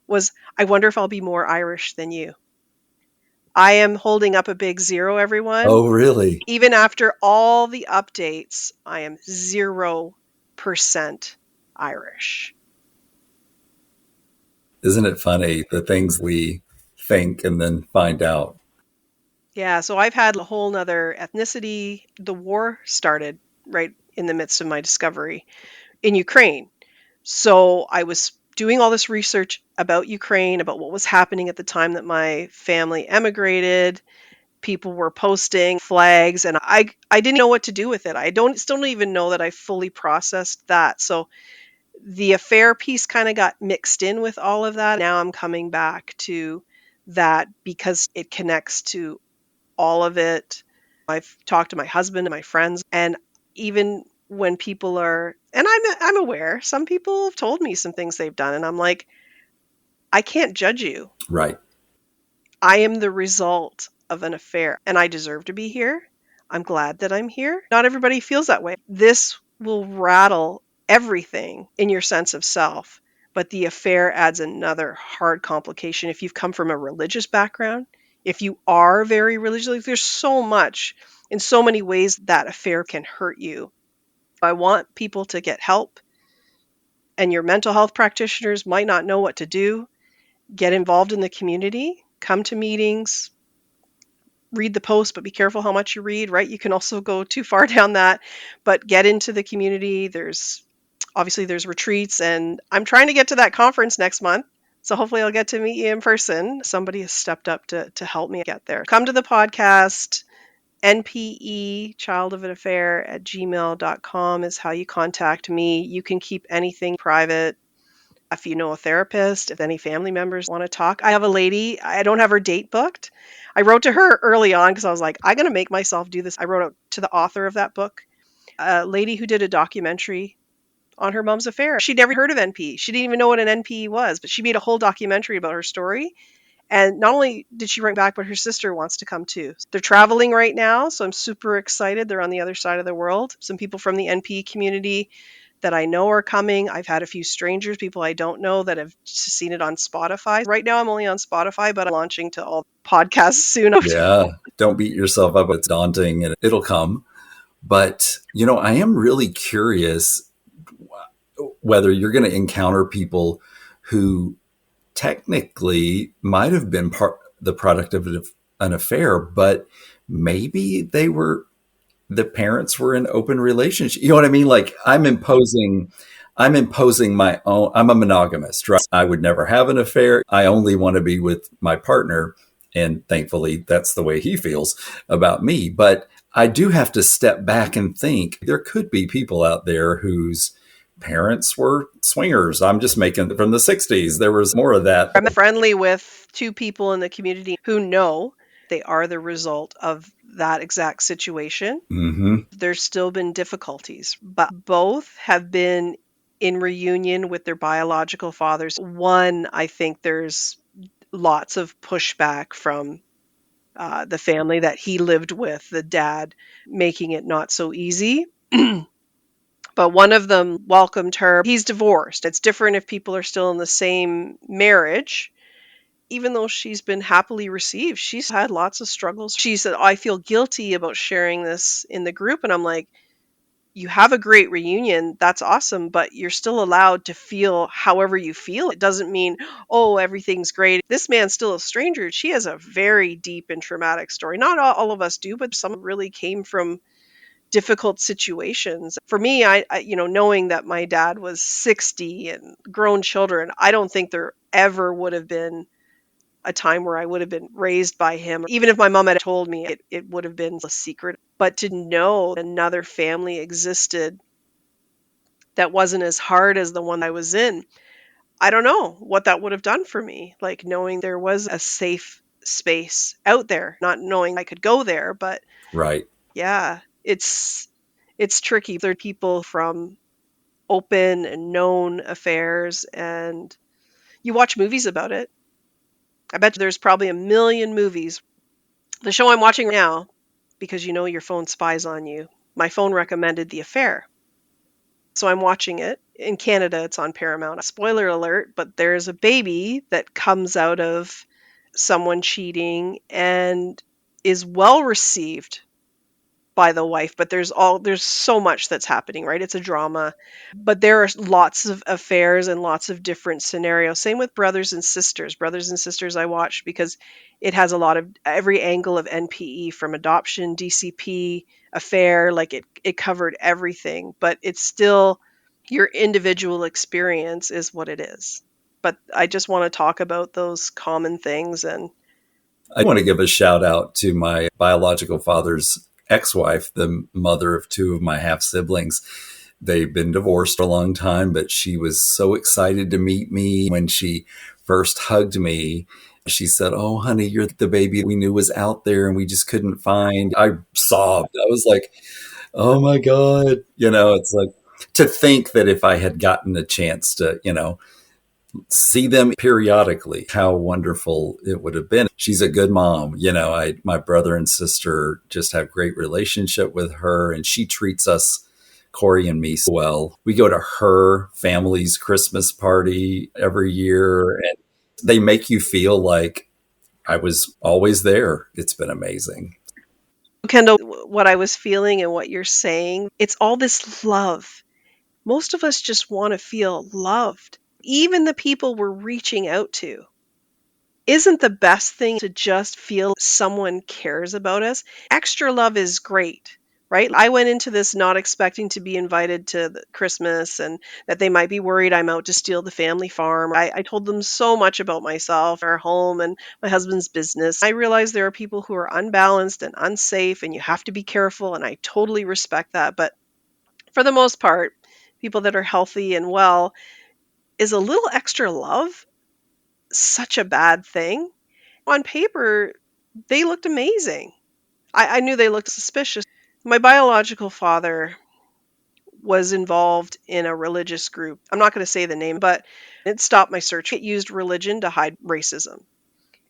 was, I wonder if I'll be more Irish than you. I am holding up a big 0, everyone. Oh, really? Even after all the updates, I am 0% Irish. Isn't it funny, the things we think and then find out? Yeah, so I've had a whole nother ethnicity. The war started right in the midst of my discovery in Ukraine. So I was doing all this research about Ukraine, about what was happening at the time that my family emigrated. People were posting flags and I didn't know what to do with it. I still don't even know that I fully processed that. So the affair piece kind of got mixed in with all of that. Now I'm coming back to that because it connects to all of it. I've talked to my husband and my friends, and even when people are, and I'm aware, some people have told me some things they've done, and I'm like, I can't judge you. Right. I am the result of an affair, and I deserve to be here. I'm glad that I'm here. Not everybody feels that way. This will rattle everything in your sense of self, but the affair adds another hard complication. If you've come from a religious background, if you are very religious, like, there's so much, in so many ways, that affair can hurt you. I want people to get help, and your mental health practitioners might not know what to do, get involved in the community, come to meetings, read the post, but be careful how much you read, right? You can also go too far down that, but get into the community. There's retreats, and I'm trying to get to that conference next month. So hopefully I'll get to meet you in person. Somebody has stepped up to help me get there. Come to the podcast. NPE child of an affair at gmail.com is how you contact me. You can keep anything private. If you know a therapist, if any family members want to talk, I have a lady, I don't have her date booked. I wrote to her early on because I was like, I'm going to make myself do this. I wrote out to the author of that book, a lady who did a documentary on her mom's affair. She'd never heard of NPE. She didn't even know what an NPE was, but she made a whole documentary about her story. And not only did she write back, but her sister wants to come too. They're traveling right now, so I'm super excited. They're on the other side of the world. Some people from the NPE community that I know are coming. I've had a few strangers, people I don't know that have seen it on Spotify. Right now I'm only on Spotify, but I'm launching to all podcasts soon. Yeah. Don't beat yourself up. It's daunting and it'll come. But, I am really curious whether you're going to encounter people who technically might have been the product of an affair, but maybe the parents were in open relationship. You know what I mean? Like I'm imposing my own. I'm a monogamist, right? I would never have an affair. I only want to be with my partner. And thankfully that's the way he feels about me. But I do have to step back and think there could be people out there whose parents were swingers. I'm just making from the 60s. There was more of that. I'm friendly with two people in the community who know they are the result of that exact situation. Mm-hmm. There's still been difficulties, but both have been in reunion with their biological fathers. One, I think there's lots of pushback from the family that he lived with, the dad, making it not so easy. But one of them welcomed her. He's divorced. It's different if people are still in the same marriage. Even though she's been happily received, she's had lots of struggles. She said, I feel guilty about sharing this in the group. And I'm like, you have a great reunion. That's awesome. But you're still allowed to feel however you feel. It doesn't mean, oh, everything's great. This man's still a stranger. She has a very deep and traumatic story. Not all of us do, but some really came from difficult situations. For me, I knowing that my dad was 60 and grown children, I don't think there ever would have been a time where I would have been raised by him. Even if my mom had told me, it would have been a secret. But to know another family existed that wasn't as hard as the one I was in, I don't know what that would have done for me. Like knowing there was a safe space out there, not knowing I could go there, but Right. yeah, it's tricky. There are people from open and known affairs, and you watch movies about it. I bet there's probably a million movies. The show I'm watching now, because your phone spies on you, my phone recommended The Affair. So I'm watching it. In Canada, it's on Paramount. Spoiler alert, but there's a baby that comes out of someone cheating and is well received by the wife, but there's so much that's happening, right? It's a drama, but there are lots of affairs and lots of different scenarios. Same with Brothers and Sisters. Brothers and Sisters I watched because it has a lot of every angle of NPE, from adoption, DCP, affair, like it covered everything, but it's still your individual experience is what it is. But I just want to talk about those common things. And I want to give a shout out to my biological father's ex-wife, the mother of two of my half siblings. They've been divorced for a long time, but she was so excited to meet me. When she first hugged me, she said, "Oh, honey, you're the baby we knew was out there and we just couldn't find." I sobbed. I was like, "Oh my God." It's like to think that if I had gotten a chance to, see them periodically, how wonderful it would have been. She's a good mom. My brother and sister just have great relationship with her, and she treats us, Corey and me, so well. We go to her family's Christmas party every year, and they make you feel like I was always there. It's been amazing. Kendall, what I was feeling and what you're saying, it's all this love. Most of us just want to feel loved. Even the people we're reaching out to. Isn't the best thing to just feel someone cares about us? Extra love is great, right? I went into this not expecting to be invited to Christmas and that they might be worried I'm out to steal the family farm. I told them so much about myself, our home, and my husband's business. I realize there are people who are unbalanced and unsafe, and you have to be careful, and I totally respect that. But for the most part, people that are healthy and well, is a little extra love such a bad thing? On paper, they looked amazing. I knew they looked suspicious. My biological father was involved in a religious group. I'm not going to say the name, but it stopped my search. It used religion to hide racism.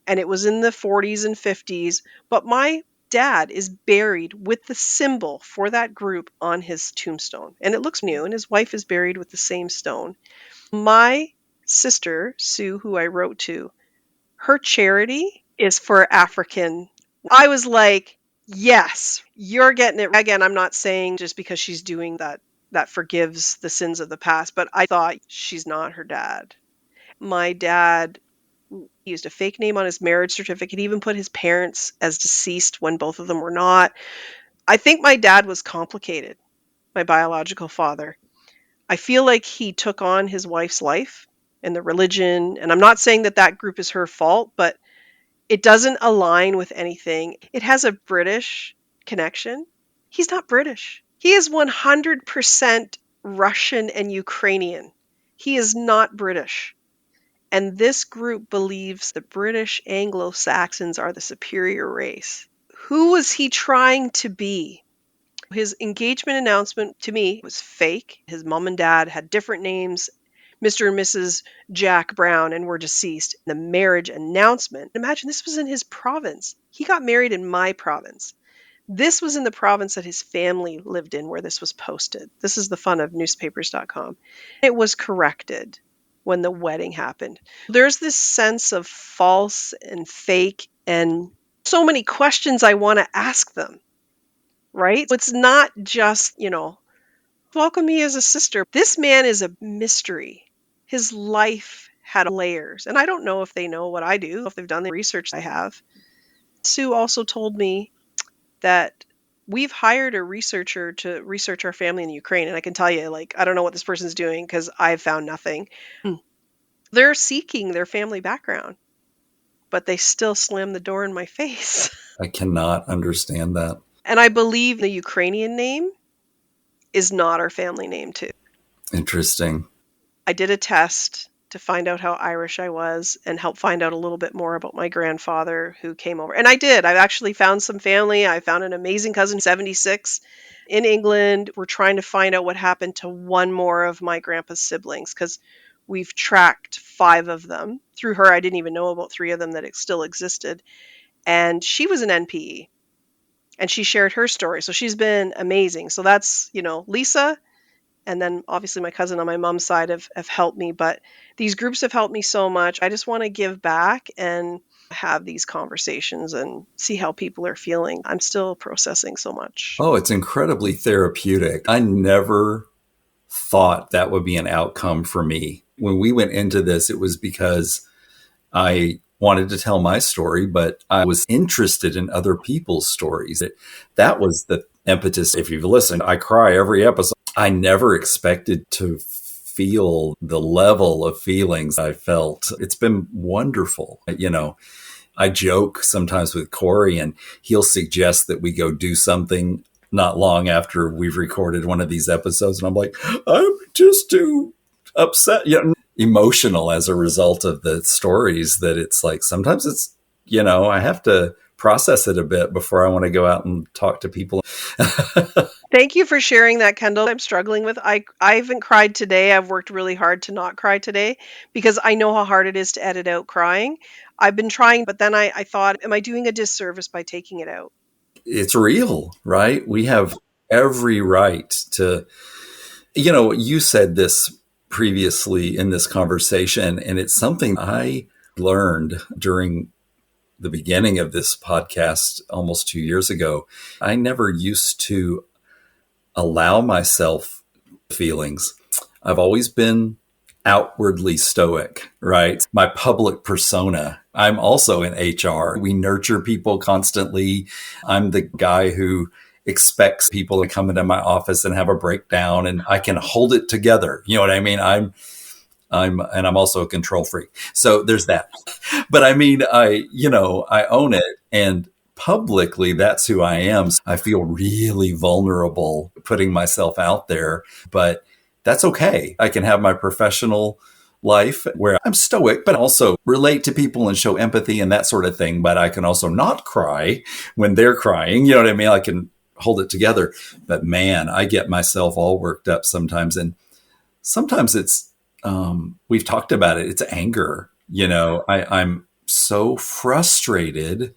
And it was in the 40s and 50s. But my dad is buried with the symbol for that group on his tombstone. And it looks new, and his wife is buried with the same stone. My sister, Sue, who I wrote to, her charity is for African. I was like, yes, you're getting it. Again, I'm not saying just because she's doing that, that forgives the sins of the past, but I thought she's not her dad. My dad used a fake name on his marriage certificate. He even put his parents as deceased when both of them were not. I think my dad was complicated, my biological father. I feel like he took on his wife's life and the religion. And I'm not saying that that group is her fault, but it doesn't align with anything. It has a British connection. He's not British. He is 100% Russian and Ukrainian. He is not British. And this group believes the British Anglo-Saxons are the superior race. Who was he trying to be? His engagement announcement to me was fake. His mom and dad had different names, Mr. and Mrs. Jack Brown, and were deceased. The marriage announcement, imagine this was in his province. He got married in my province. This was in the province that his family lived in where this was posted. This is the fun of newspapers.com. It was corrected when the wedding happened. There's this sense of false and fake and so many questions I want to ask them, right? It's not just, welcome me as a sister. This man is a mystery. His life had layers. And I don't know if they know what I do, if they've done the research I have. Sue also told me that we've hired a researcher to research our family in Ukraine. And I can tell you, I don't know what this person's doing because I've found nothing. They're seeking their family background, but they still slam the door in my face. I cannot understand that. And I believe the Ukrainian name is not our family name, too. Interesting. I did a test to find out how Irish I was and help find out a little bit more about my grandfather who came over. And I did. I actually found some family. I found an amazing cousin, 76, in England. We're trying to find out what happened to one more of my grandpa's siblings because we've tracked 5 of them. Through her, I didn't even know about 3 of them that still existed. And she was an NPE. And she shared her story. So she's been amazing. So that's, Lisa. And then obviously my cousin on my mom's side have helped me. But these groups have helped me so much. I just want to give back and have these conversations and see how people are feeling. I'm still processing so much. Oh, it's incredibly therapeutic. I never thought that would be an outcome for me. When we went into this, it was because I wanted to tell my story, but I was interested in other people's stories. That was the impetus. If you've listened, I cry every episode. I never expected to feel the level of feelings I felt. It's been wonderful. I joke sometimes with Corey, and he'll suggest that we go do something not long after we've recorded one of these episodes. And I'm like, I'm just too upset, emotional as a result of the stories, that it's like, sometimes it's, I have to process it a bit before I want to go out and talk to people. Thank you for sharing that, Kendall. I'm struggling with, I haven't cried today. I've worked really hard to not cry today because I know how hard it is to edit out crying. I've been trying, but then I thought, am I doing a disservice by taking it out? It's real, right? We have every right to, you said this previously in this conversation, and it's something I learned during the beginning of this podcast almost 2 years ago. I never used to allow myself feelings. I've always been outwardly stoic, right? My public persona. I'm also in HR. We nurture people constantly. I'm the guy who expects people to come into my office and have a breakdown, and I can hold it together. You know what I mean? And I'm also a control freak. So there's that. But I mean, I own it, and publicly that's who I am. I feel really vulnerable putting myself out there, but that's okay. I can have my professional life where I'm stoic, but also relate to people and show empathy and that sort of thing. But I can also not cry when they're crying. You know what I mean? I can hold it together. But man, I get myself all worked up sometimes. And sometimes it's, we've talked about it. It's anger. I'm so frustrated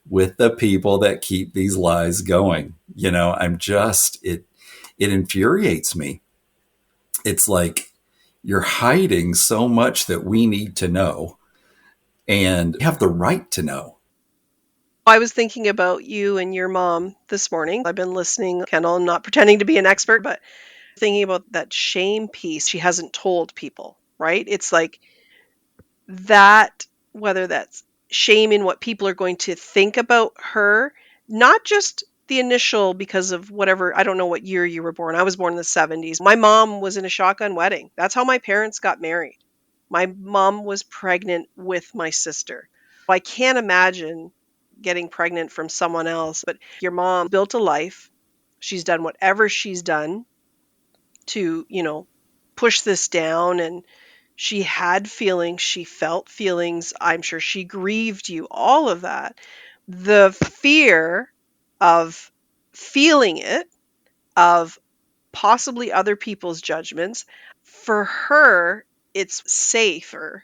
with the people that keep these lies going. It infuriates me. It's like you're hiding so much that we need to know and have the right to know. I was thinking about you and your mom this morning. I've been listening, Kendall, and not pretending to be an expert, but thinking about that shame piece she hasn't told people, right? It's like that, whether that's shame in what people are going to think about her, not just the initial because of whatever, I don't know what year you were born. I was born in the 70s. My mom was in a shotgun wedding. That's how my parents got married. My mom was pregnant with my sister. I can't imagine getting pregnant from someone else, but your mom built a life. She's done whatever she's done to, push this down, and she had feelings, she felt feelings. I'm sure she grieved you, all of that. The fear of feeling it, of possibly other people's judgments, for her, it's safer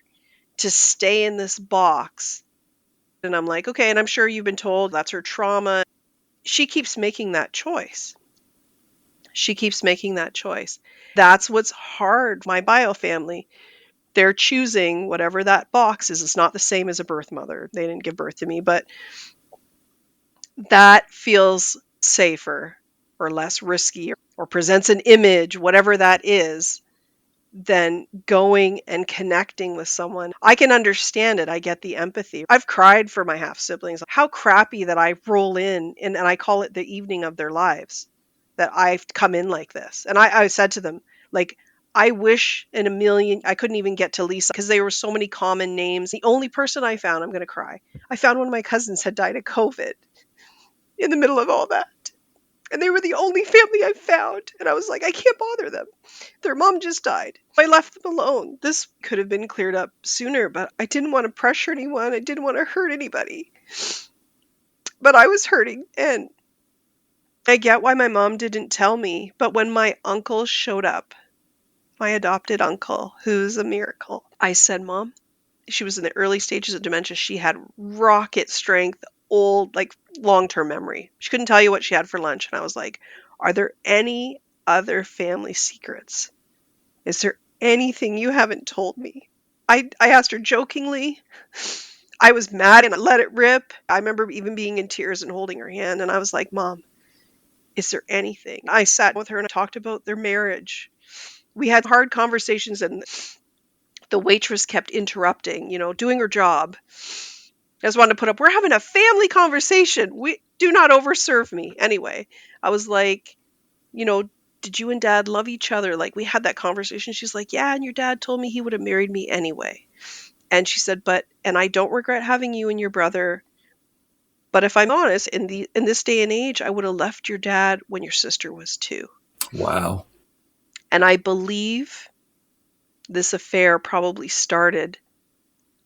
to stay in this box. And I'm like, okay, and I'm sure you've been told that's her trauma. She keeps making that choice. She keeps making that choice. That's what's hard. My bio family, they're choosing whatever that box is. It's not the same as a birth mother. They didn't give birth to me, but that feels safer or less risky or presents an image, whatever that is, than going and connecting with someone. I can understand it. I get the empathy. I've cried for my half siblings. How crappy that I roll in and I call it the evening of their lives, that I've come in like this. And I said to them, like, I wish in a million I couldn't even get to Lisa because there were so many common names. The only person I found, I'm going to cry. I found one of my cousins had died of COVID in the middle of all that. And they were the only family I found. And I was like, I can't bother them. Their mom just died. I left them alone. This could have been cleared up sooner, but I didn't want to pressure anyone. I didn't want to hurt anybody. But I was hurting. And I get why my mom didn't tell me. But when my uncle showed up, my adopted uncle, who's a miracle, I said, Mom, she was in the early stages of dementia. She had rocket strength, old, like long-term memory. She couldn't tell you what she had for lunch. And I was like, are there any other family secrets? Is there anything you haven't told me? I asked her jokingly. I was mad and I let it rip. I remember even being in tears and holding her hand. And I was like, Mom, is there anything? I sat with her and talked about their marriage. We had hard conversations and the waitress kept interrupting, doing her job. I just wanted to put up, we're having a family conversation. We do not overserve me. Anyway, I was like, did you and dad love each other? Like, we had that conversation. She's like, yeah, and your dad told me he would have married me anyway. And she said, and I don't regret having you and your brother. But if I'm honest, in this day and age, I would have left your dad when your sister was 2. Wow. And I believe this affair probably started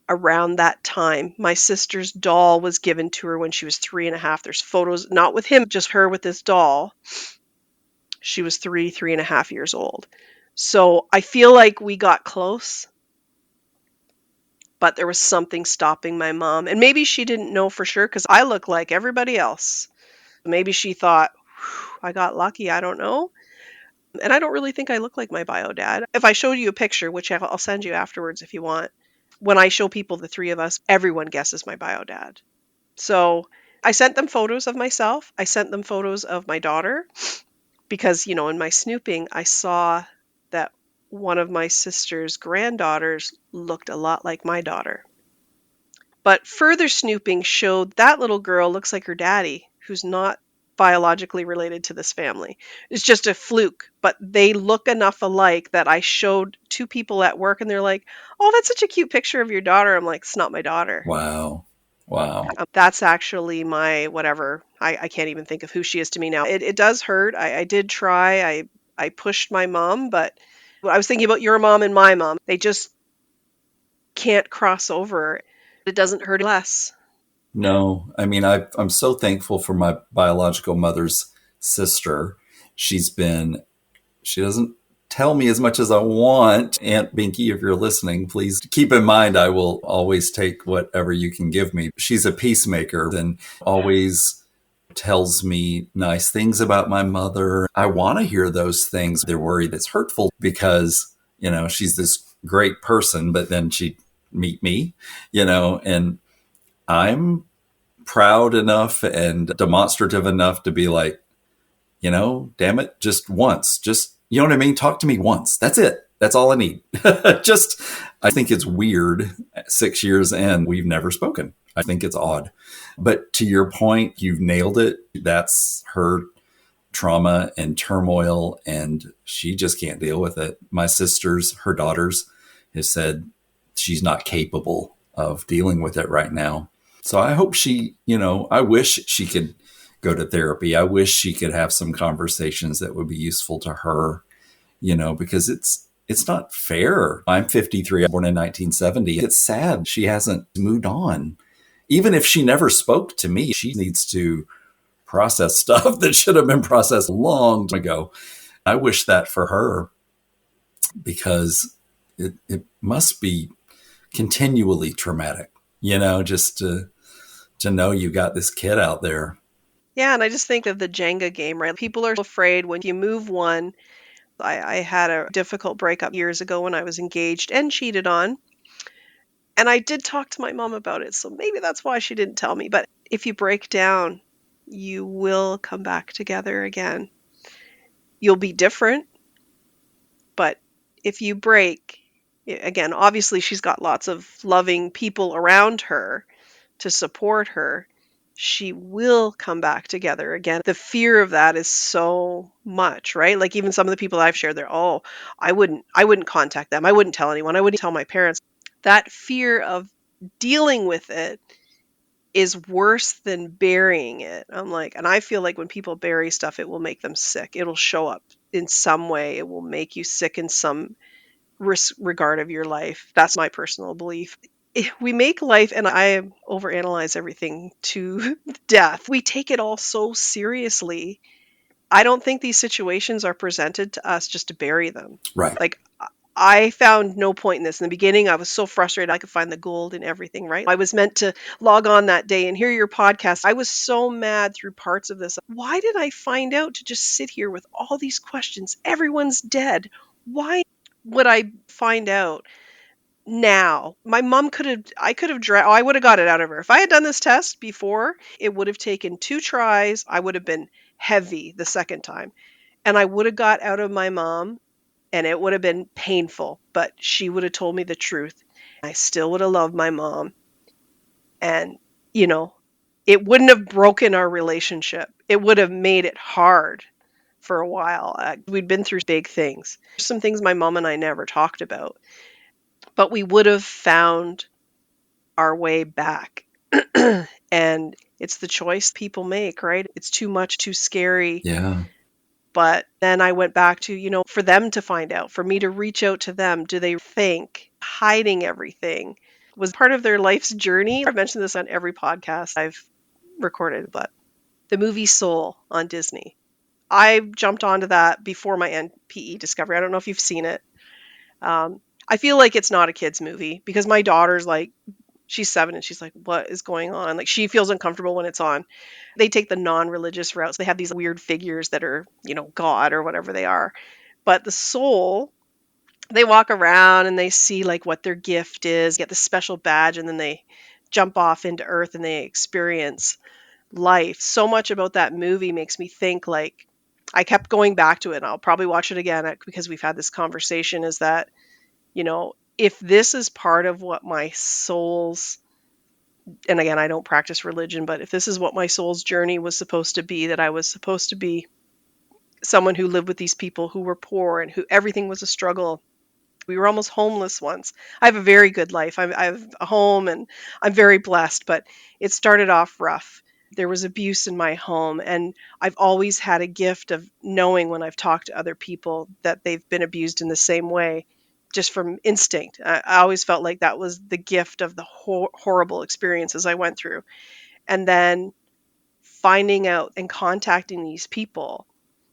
around that time. My sister's doll was given to her when she was 3.5. There's photos, not with him, just her with this doll. She was 3.5 years old. So I feel like we got close, but there was something stopping my mom. And maybe she didn't know for sure because I look like everybody else. Maybe she thought, I got lucky. I don't know. And I don't really think I look like my bio dad. If I showed you a picture, which I'll send you afterwards if you want, when I show people the 3 of us, everyone guesses my bio dad. So I sent them photos of myself. I sent them photos of my daughter because, in my snooping, I saw that one of my sister's granddaughters looked a lot like my daughter. But further snooping showed that little girl looks like her daddy, who's not biologically related to this family. It's just a fluke, but they look enough alike that I showed two people at work and they're like, "Oh, that's such a cute picture of your daughter." I'm like, "It's not my daughter. Wow. Wow. That's actually my whatever." I can't even think of who she is to me now. It does hurt. I did try. I pushed my mom, but I was thinking about your mom and my mom. They just can't cross over. It doesn't hurt less. No, I mean, I'm so thankful for my biological mother's sister. She's been, she doesn't tell me as much as I want. Aunt Binky, if you're listening, please keep in mind I will always take whatever you can give me. She's a peacemaker and always tells me nice things about my mother. I want to hear those things. They're worried it's hurtful because, she's this great person, but then she'd meet me, and I'm proud enough and demonstrative enough to be like, damn it, just once, just, you know what I mean? Talk to me once. That's it. That's all I need. Just, I think it's weird. 6 years in, we've never spoken. I think it's odd. But to your point, you've nailed it. That's her trauma and turmoil, and she just can't deal with it. My sisters, her daughters, have said she's not capable of dealing with it right now. So I hope I wish she could go to therapy. I wish she could have some conversations that would be useful to her, because it's not fair. I'm 53, born in 1970. It's sad she hasn't moved on. Even if she never spoke to me, she needs to process stuff that should have been processed long ago. I wish that for her because it must be continually traumatic, just to know you got this kid out there. Yeah, and I just think of the Jenga game, right? People are afraid when you move one. I had a difficult breakup years ago when I was engaged and cheated on. And I did talk to my mom about it, so maybe that's why she didn't tell me. But if you break down, you will come back together again. You'll be different, but if you break, again, obviously she's got lots of loving people around her to support her. She will come back together again. The fear of that is so much, right? Like even some of the people I've shared, I wouldn't contact them. I wouldn't tell anyone. I wouldn't tell my parents. That fear of dealing with it is worse than burying it. I'm like, and I feel like when people bury stuff, it will make them sick. It'll show up in some way. It will make you sick in some regard of your life. That's my personal belief. We make life, and I overanalyze everything to death. We take it all so seriously. I don't think these situations are presented to us just to bury them. Right. Like, I found no point in this. In the beginning, I was so frustrated I could find the gold in everything, right? I was meant to log on that day and hear your podcast. I was so mad through parts of this. Why did I find out to just sit here with all these questions? Everyone's dead. Why would I find out now? My mom I would have got it out of her. If I had done this test before, it would have taken 2 tries. I would have been heavy the second time. And I would have got out of my mom and it would have been painful, but she would have told me the truth. I still would have loved my mom. And, it wouldn't have broken our relationship. It would have made it hard for a while. We'd been through big things. Some things my mom and I never talked about, but we would have found our way back. And it's the choice people make, right? It's too much, too scary. Yeah. But then I went back to, for them to find out, for me to reach out to them. Do they think hiding everything was part of their life's journey? I've mentioned this on every podcast I've recorded, but the movie Soul on Disney. I jumped onto that before my NPE discovery. I don't know if you've seen it. I feel like it's not a kid's movie because my daughter's like, she's 7 and she's like, what is going on? Like she feels uncomfortable when it's on. They take the non-religious routes. They have these weird figures that are, God or whatever they are. But the soul, they walk around and they see like what their gift is, get the special badge, and then they jump off into earth and they experience life. So much about that movie makes me think like I kept going back to it, and I'll probably watch it again because we've had this conversation, is that, if this is part of what my soul's, and again, I don't practice religion, but if this is what my soul's journey was supposed to be, that I was supposed to be someone who lived with these people who were poor and who everything was a struggle. We were almost homeless once. I have a very good life. I have a home and I'm very blessed, but it started off rough. There was abuse in my home, and I've always had a gift of knowing when I've talked to other people that they've been abused in the same way, just from instinct. I always felt like that was the gift of the horrible experiences I went through. And then finding out and contacting these people,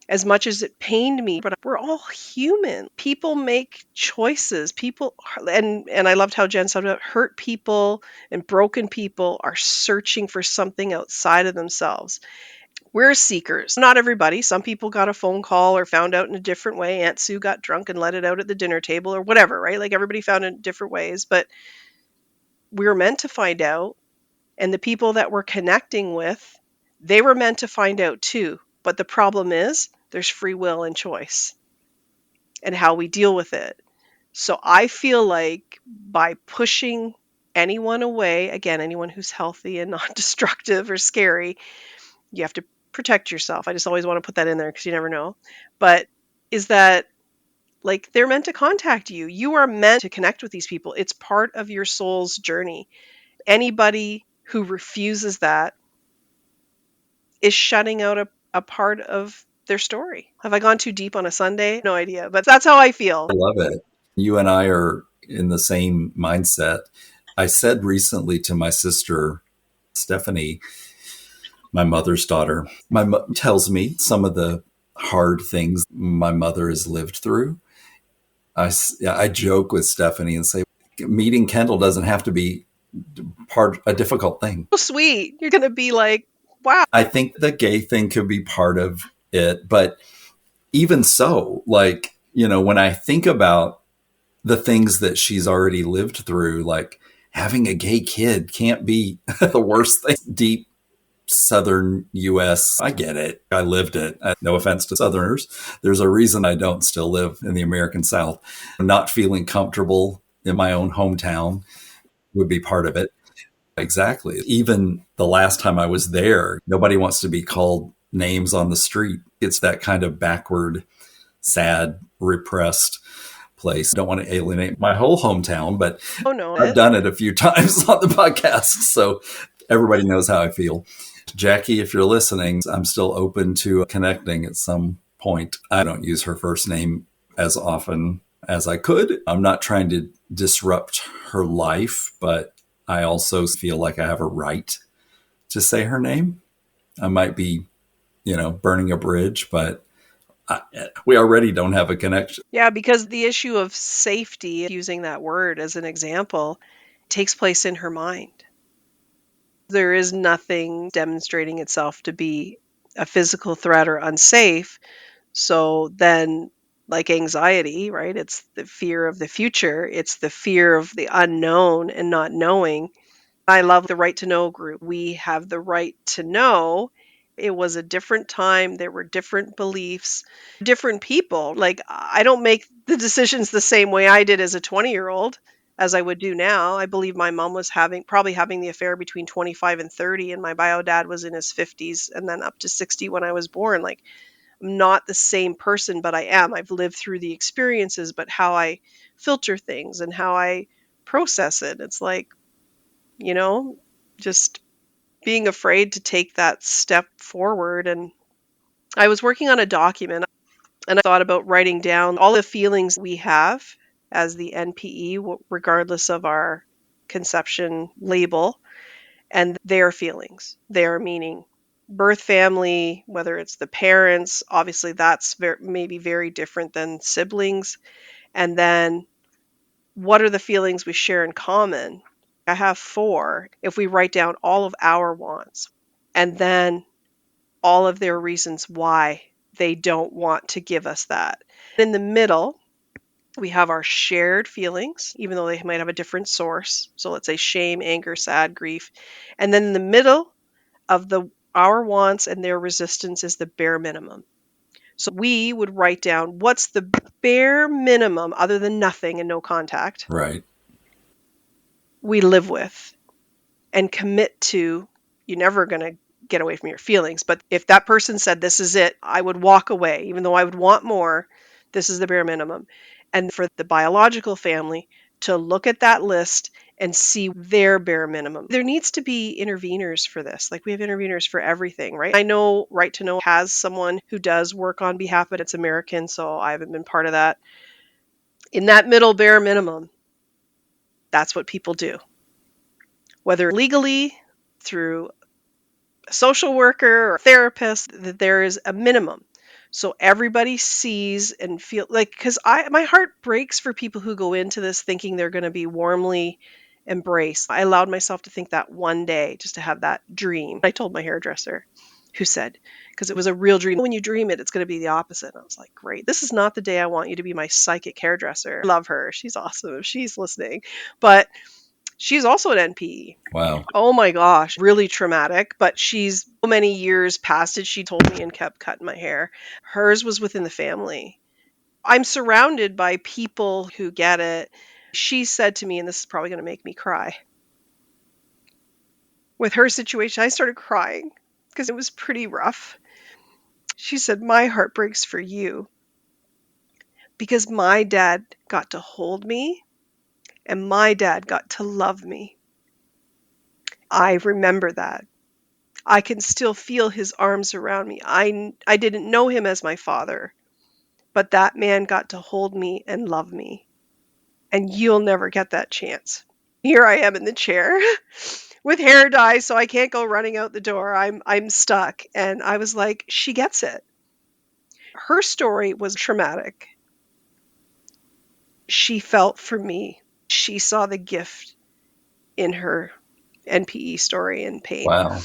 as much as it pained me, but we're all human. People make choices. People, and I loved how Jen said about hurt people and broken people are searching for something outside of themselves. We're seekers. Not everybody. Some people got a phone call or found out in a different way. Aunt Sue got drunk and let it out at the dinner table or whatever, right? Like everybody found it in different ways, but we were meant to find out. And the people that we're connecting with, they were meant to find out too. But the problem is there's free will and choice and how we deal with it. So I feel like by pushing anyone away, again, anyone who's healthy and not destructive or scary, you have to protect yourself. I just always want to put that in there because you never know. But is that, like, they're meant to contact you. You are meant to connect with these people. It's part of your soul's journey. Anybody who refuses that is shutting out a part of their story. Have I gone too deep on a Sunday? No idea, but that's how I feel. I love it. You and I are in the same mindset. I said recently to my sister, Stephanie, my mother's daughter, my mom tells me some of the hard things my mother has lived through. I joke with Stephanie and say, meeting Kendall doesn't have to be a difficult thing. So sweet. You're going to be like, wow. I think the gay thing could be part of it, but even so, like, when I think about the things that she's already lived through, like having a gay kid can't be the worst thing. Deep Southern US, I get it. I lived it. No offense to Southerners. There's a reason I don't still live in the American South. Not feeling comfortable in my own hometown would be part of it. Exactly. Even the last time I was there, nobody wants to be called names on the street. It's that kind of backward, sad, repressed place. Don't want to alienate my whole hometown, but Oh, no. I've done it a few times on the podcast, so everybody knows how I feel. Jackie, if you're listening, I'm still open to connecting at some point. I don't use her first name as often as I could. I'm not trying to disrupt her life, but I also feel like I have a right to say her name. I might be, burning a bridge, but we already don't have a connection. Yeah, because the issue of safety, using that word as an example, takes place in her mind. There is nothing demonstrating itself to be a physical threat or unsafe. So then, like anxiety, right? It's the fear of the future. It's the fear of the unknown and not knowing. I love the Right to Know group. We have the right to know. It was a different time. There were different beliefs, different people. Like, I don't make the decisions the same way I did as a 20-year-old as I would do now. I believe my mom was probably having the affair between 25 and 30, and my bio dad was in his 50s and then up to 60 when I was born. Like, I'm not the same person, but I am. I've lived through the experiences, but how I filter things and how I process it. It's like, just being afraid to take that step forward. And I was working on a document and I thought about writing down all the feelings we have as the NPE, regardless of our conception label, and their feelings, their meaning. Birth family, whether it's the parents, obviously that's maybe very different than siblings. And then what are the feelings we share in common? I have 4. If we write down all of our wants and then all of their reasons why they don't want to give us that. In the middle, we have our shared feelings, even though they might have a different source. So let's say shame, anger, sad, grief. And then in the middle of our wants and their resistance is the bare minimum. So we would write down what's the bare minimum other than nothing and no contact Right. we live with and commit to. You're never going to get away from your feelings. But if that person said, this is it, I would walk away, even though I would want more. This is the bare minimum. And for the biological family to look at that list and see their bare minimum. There needs to be interveners for this. Like we have interveners for everything, right? I know Right to Know has someone who does work on behalf, but it's American, so I haven't been part of that. In that middle bare minimum, that's what people do. Whether legally, through a social worker or a therapist, that there is a minimum. So everybody sees and feel like, because my heart breaks for people who go into this thinking they're going to be warmly embraced. I allowed myself to think that one day, just to have that dream. I told my hairdresser, who said, because it was a real dream, when you dream it, it's going to be the opposite. And I was like, great, this is not the day I want you to be my psychic hairdresser. I love her. She's awesome if she's listening. But she's also an NPE. Wow. Oh my gosh, really traumatic, but she's so many years past it. She told me and kept cutting my hair. Hers was within the family. I'm surrounded by people who get it. She said to me, and this is probably going to make me cry. With her situation, I started crying because it was pretty rough. She said, my heart breaks for you because my dad got to hold me and my dad got to love me. I remember that. I can still feel his arms around me. I didn't know him as my father, but that man got to hold me and love me. And you'll never get that chance. Here I am in the chair with hair dye, so I can't go running out the door. I'm stuck. And I was like, she gets it. Her story was traumatic. She felt for me. She saw the gift in her NPE story and pain. Wow.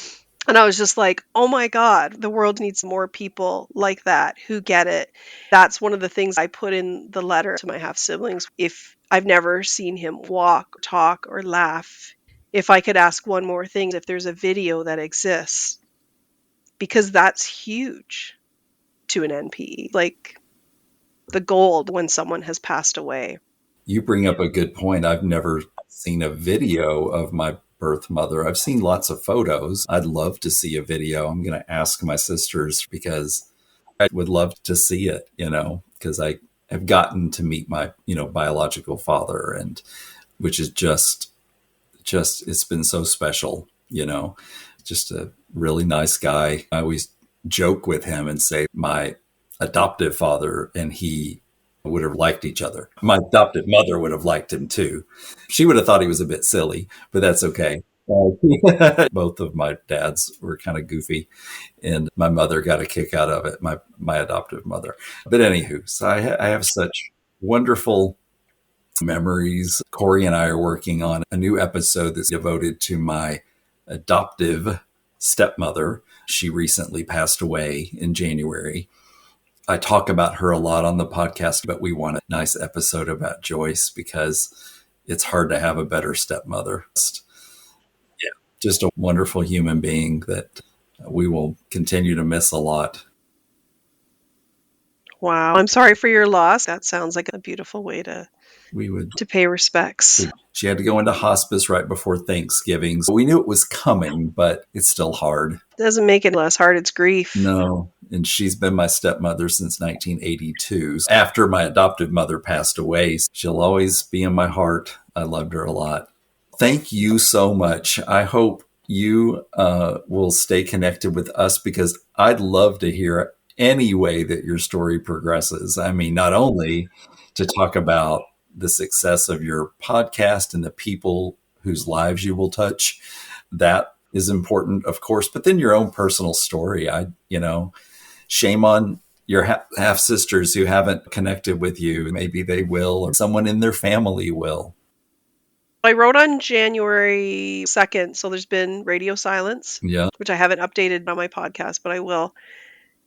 And I was just like, oh my God, the world needs more people like that who get it. That's one of the things I put in the letter to my half siblings. If I've never seen him walk, talk, or laugh, if I could ask one more thing, if there's a video that exists, because that's huge to an NPE, like the gold when someone has passed away. You bring up a good point. I've never seen a video of my birth mother. I've seen lots of photos. I'd love to see a video. I'm going to ask my sisters because I would love to see it, because I have gotten to meet my, biological father, and which is just it's been so special, just a really nice guy. I always joke with him and say my adoptive father and he would have liked each other. My adopted mother would have liked him too. She would have thought he was a bit silly, but that's okay. Both of my dads were kind of goofy, and my mother got a kick out of it, my adoptive mother. But anywho, so I have such wonderful memories. Corey and I are working on a new episode that's devoted to my adoptive stepmother. She recently passed away in January. I talk about her a lot on the podcast, but we want a nice episode about Joyce because it's hard to have a better stepmother. Yeah, just a wonderful human being that we will continue to miss a lot. Wow. I'm sorry for your loss. That sounds like a beautiful way to pay respects. She had to go into hospice right before Thanksgiving. So we knew it was coming, but it's still hard. Doesn't make it less hard. It's grief. No. And she's been my stepmother since 1982. After my adoptive mother passed away, she'll always be in my heart. I loved her a lot. Thank you so much. I hope you will stay connected with us because I'd love to hear any way that your story progresses. I mean, not only to talk about the success of your podcast and the people whose lives you will touch, that is important, of course, but then your own personal story. Shame on your half sisters who haven't connected with you. Maybe they will, or someone in their family will. I wrote on January 2nd, so there's been radio silence, which I haven't updated on my podcast, but I will.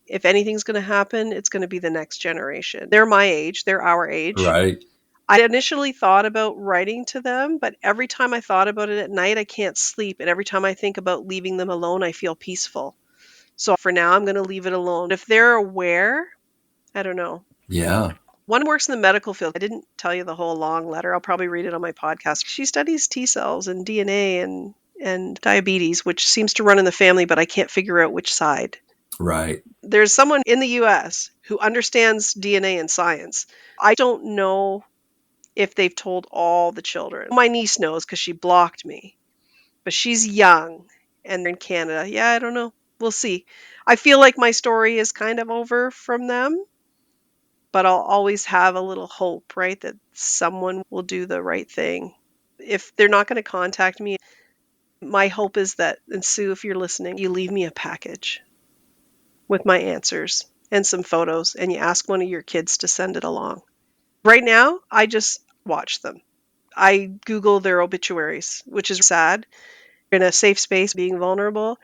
If anything's going to happen, it's going to be the next generation. They're my age. They're our age. Right. I initially thought about writing to them, but every time I thought about it at night, I can't sleep. And every time I think about leaving them alone, I feel peaceful. So for now, I'm going to leave it alone. If they're aware, I don't know. Yeah. One works in the medical field. I didn't tell you the whole long letter. I'll probably read it on my podcast. She studies T cells and DNA and diabetes, which seems to run in the family, but I can't figure out which side. Right. There's someone in the US who understands DNA and science. I don't know if they've told all the children. My niece knows because she blocked me, but she's young and they're in Canada. Yeah, I don't know. We'll see. I feel like my story is kind of over from them, but I'll always have a little hope, right? That someone will do the right thing. If they're not going to contact me, my hope is that, and Sue, if you're listening, you leave me a package with my answers and some photos, and you ask one of your kids to send it along. Right now, I just watch them. I Google their obituaries, which is sad. In a safe space, being vulnerable.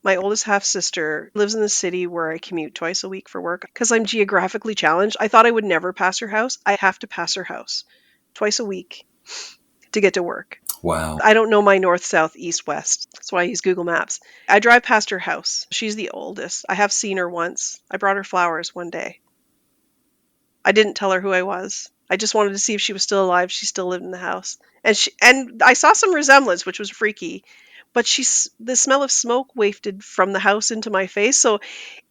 My oldest half sister lives in the city where I commute twice a week for work because I'm geographically challenged. I thought I would never pass her house. I have to pass her house twice a week to get to work. Wow. I don't know my north, south, east, west. That's why I use Google Maps. I drive past her house. She's the oldest. I have seen her once. I brought her flowers one day. I didn't tell her who I was. I just wanted to see if she was still alive. She still lived in the house. And I saw some resemblance, which was freaky. But the smell of smoke wafted from the house into my face. So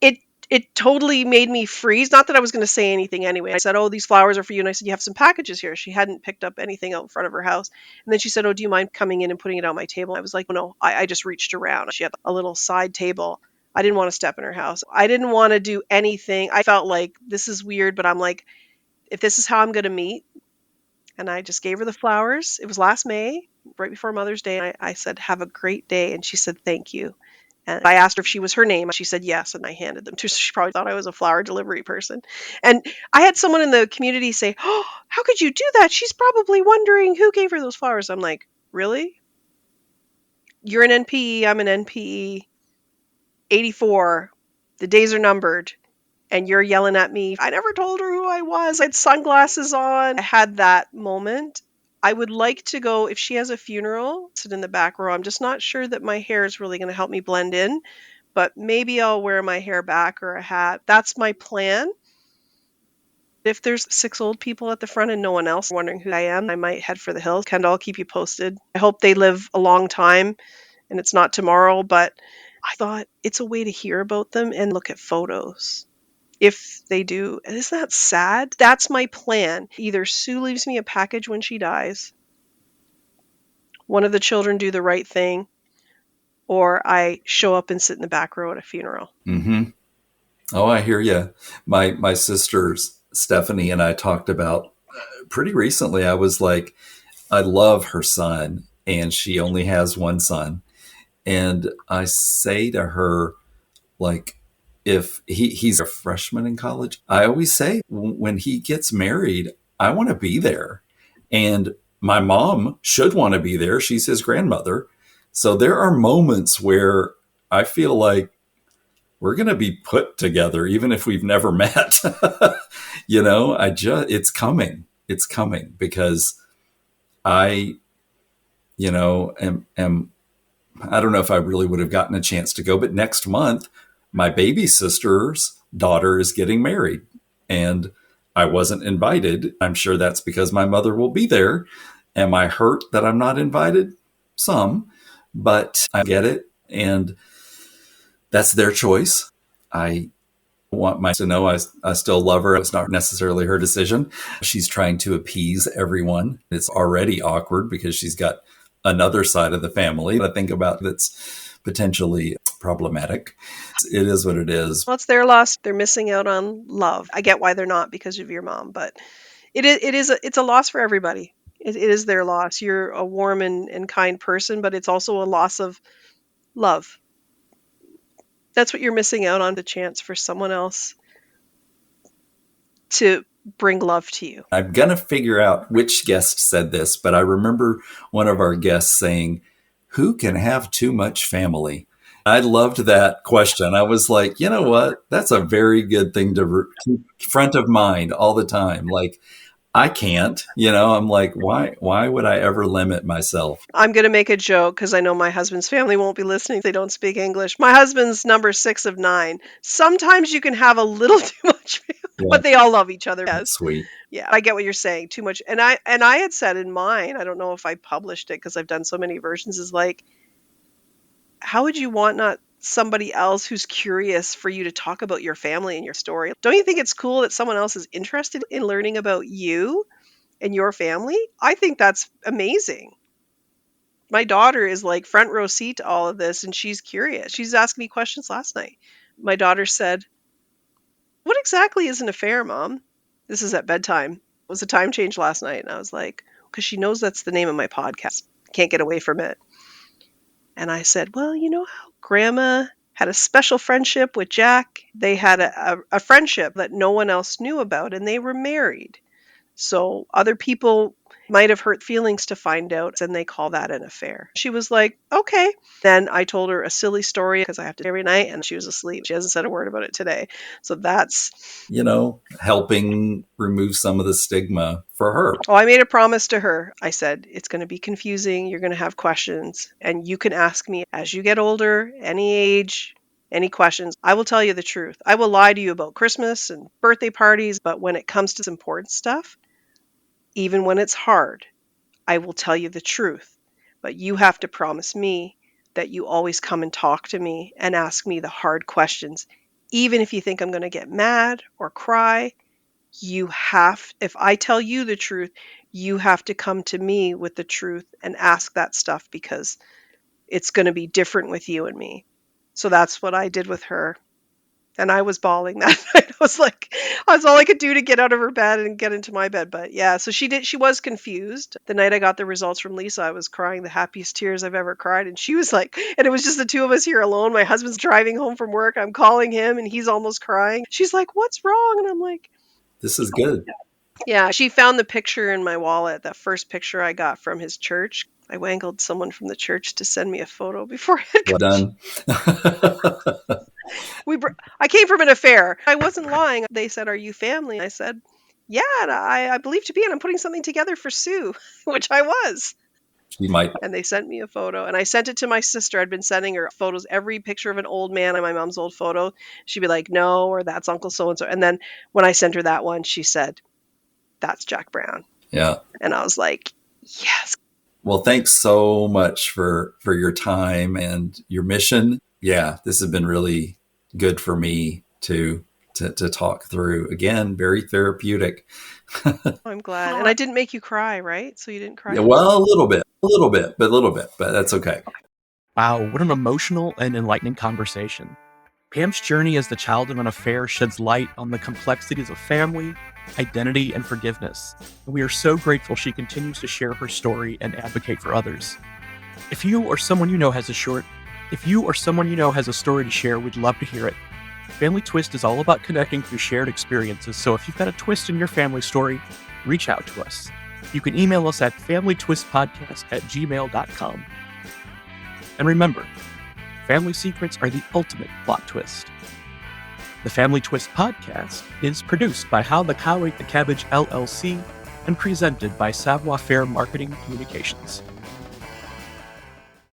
it it totally made me freeze. Not that I was going to say anything anyway. I said, "Oh, these flowers are for you." And I said, "You have some packages here." She hadn't picked up anything out in front of her house. And then she said, "Oh, do you mind coming in and putting it on my table?" I was like, "Oh, no, I just reached around." She had a little side table. I didn't want to step in her house. I didn't want to do anything. I felt like this is weird, but I'm like, if this is how I'm going to meet, and I just gave her the flowers. It was last May, right before Mother's Day. I said, "Have a great day." And she said, "Thank you." And I asked her if she was her name. She said yes, and I handed them to her. She probably thought I was a flower delivery person. And I had someone in the community say, "Oh, how could you do that? She's probably wondering who gave her those flowers." I'm like, really? You're an NPE, I'm an NPE. 84. The days are numbered. And you're yelling at me. I never told her who I was. I had sunglasses on. I had that moment. I would like to go, if she has a funeral, sit in the back row. I'm just not sure that my hair is really going to help me blend in, but maybe I'll wear my hair back or a hat. That's my plan. If there's 6 old people at the front and no one else wondering who I am, I might head for the hills. Kendall, I'll keep you posted. I hope they live a long time and it's not tomorrow, but I thought it's a way to hear about them and look at photos. If they do. Isn't that sad? That's my plan. Either Sue leaves me a package when she dies, one of the children do the right thing, or I show up and sit in the back row at a funeral. Mm-hmm. Oh, I hear you. My sisters, Stephanie and I talked about pretty recently. I was like, I love her son, and she only has one son. And I say to her, like, if he's a freshman in college, I always say when he gets married, I want to be there. And my mom should want to be there. She's his grandmother. So there are moments where I feel like we're going to be put together, even if we've never met. It's coming. It's coming because I, am I don't know if I really would have gotten a chance to go, but next month, my baby sister's daughter is getting married and I wasn't invited. I'm sure that's because my mother will be there. Am I hurt that I'm not invited? Some, but I get it. And that's their choice. I want my to know I still love her. It's not necessarily her decision. She's trying to appease everyone. It's already awkward because she's got another side of the family I think about that's potentially problematic. It is what it is. Well, it's their loss. They're missing out on love. I get why they're not because of your mom, but it's a loss for everybody. It is their loss. You're a warm and kind person, but it's also a loss of love. That's what you're missing out on, the chance for someone else to bring love to you. I'm going to figure out which guest said this, but I remember one of our guests saying, "Who can have too much family?" I loved that question. I was like, you know what? That's a very good thing to keep front of mind all the time. Like, I can't, I'm like, why would I ever limit myself? I'm going to make a joke because I know my husband's family won't be listening. They don't speak English. My husband's number 6 of 9. Sometimes you can have a little too much family, Yeah, but they all love each other. Yes. sweet. Yeah, I get what you're saying. Too much. And I had said in mine, I don't know if I published it because I've done so many versions, is like, how would you want not somebody else who's curious for you to talk about your family and your story? Don't you think it's cool that someone else is interested in learning about you and your family? I think that's amazing. My daughter is like front row seat to all of this and she's curious. She's asking me questions last night. My daughter said, "What exactly is an affair, Mom?" This is at bedtime. It was a time change last night. And I was like, because she knows that's the name of my podcast. Can't get away from it. And I said, well, you know how Grandma had a special friendship with Jack? They had a friendship that no one else knew about, and they were married. So other people might have hurt feelings to find out, and they call that an affair. She was like, okay. Then I told her a silly story because I have to every night, and she was asleep. She hasn't said a word about it today. So that's, helping remove some of the stigma for her. oh, I made a promise to her. I said, it's going to be confusing. You're going to have questions, and you can ask me as you get older, any age, any questions. I will tell you the truth. I will lie to you about Christmas and birthday parties, but when it comes to important stuff, even when it's hard, I will tell you the truth. But you have to promise me that you always come and talk to me and ask me the hard questions. Even if you think I'm going to get mad or cry, if I tell you the truth, you have to come to me with the truth and ask that stuff because it's going to be different with you and me. So that's what I did with her. And I was bawling that night. I was like, that's all I could do to get out of her bed and get into my bed. But yeah, so she was confused. The night I got the results from Lisa, I was crying the happiest tears I've ever cried. And she was like, and it was just the two of us here alone. My husband's driving home from work. I'm calling him and he's almost crying. She's like, what's wrong? And I'm like, this is good. Yeah, she found the picture in my wallet, that first picture I got from his church. I wangled someone from the church to send me a photo before I had Well done. I came from an affair. I wasn't lying. They said, are you family? I said, yeah, and I believe to be, and I'm putting something together for Sue, which I was. She might. And they sent me a photo, and I sent it to my sister. I'd been sending her photos, every picture of an old man on my mom's old photo. She'd be like, no, or that's Uncle so-and-so. And then when I sent her that one, she said, that's Jack Brown. Yeah. And I was like, yes. Well, thanks so much for your time and your mission. Yeah, this has been really good for me to talk through. Again, very therapeutic. I'm glad. And I didn't make you cry, right? So you didn't cry? Yeah, well, a little bit, but that's okay. Wow, what an emotional and enlightening conversation. Pam's journey as the child of an affair sheds light on the complexities of family, identity, and forgiveness. And we are so grateful she continues to share her story and advocate for others. If you or someone you know has a story to share, we'd love to hear it. Family Twist is all about connecting through shared experiences, so if you've got a twist in your family story, reach out to us. You can email us at familytwistpodcast@gmail.com. And remember, family secrets are the ultimate plot twist. The Family Twist podcast is produced by How the Cow Ate the Cabbage LLC and presented by Savoir Faire Marketing Communications.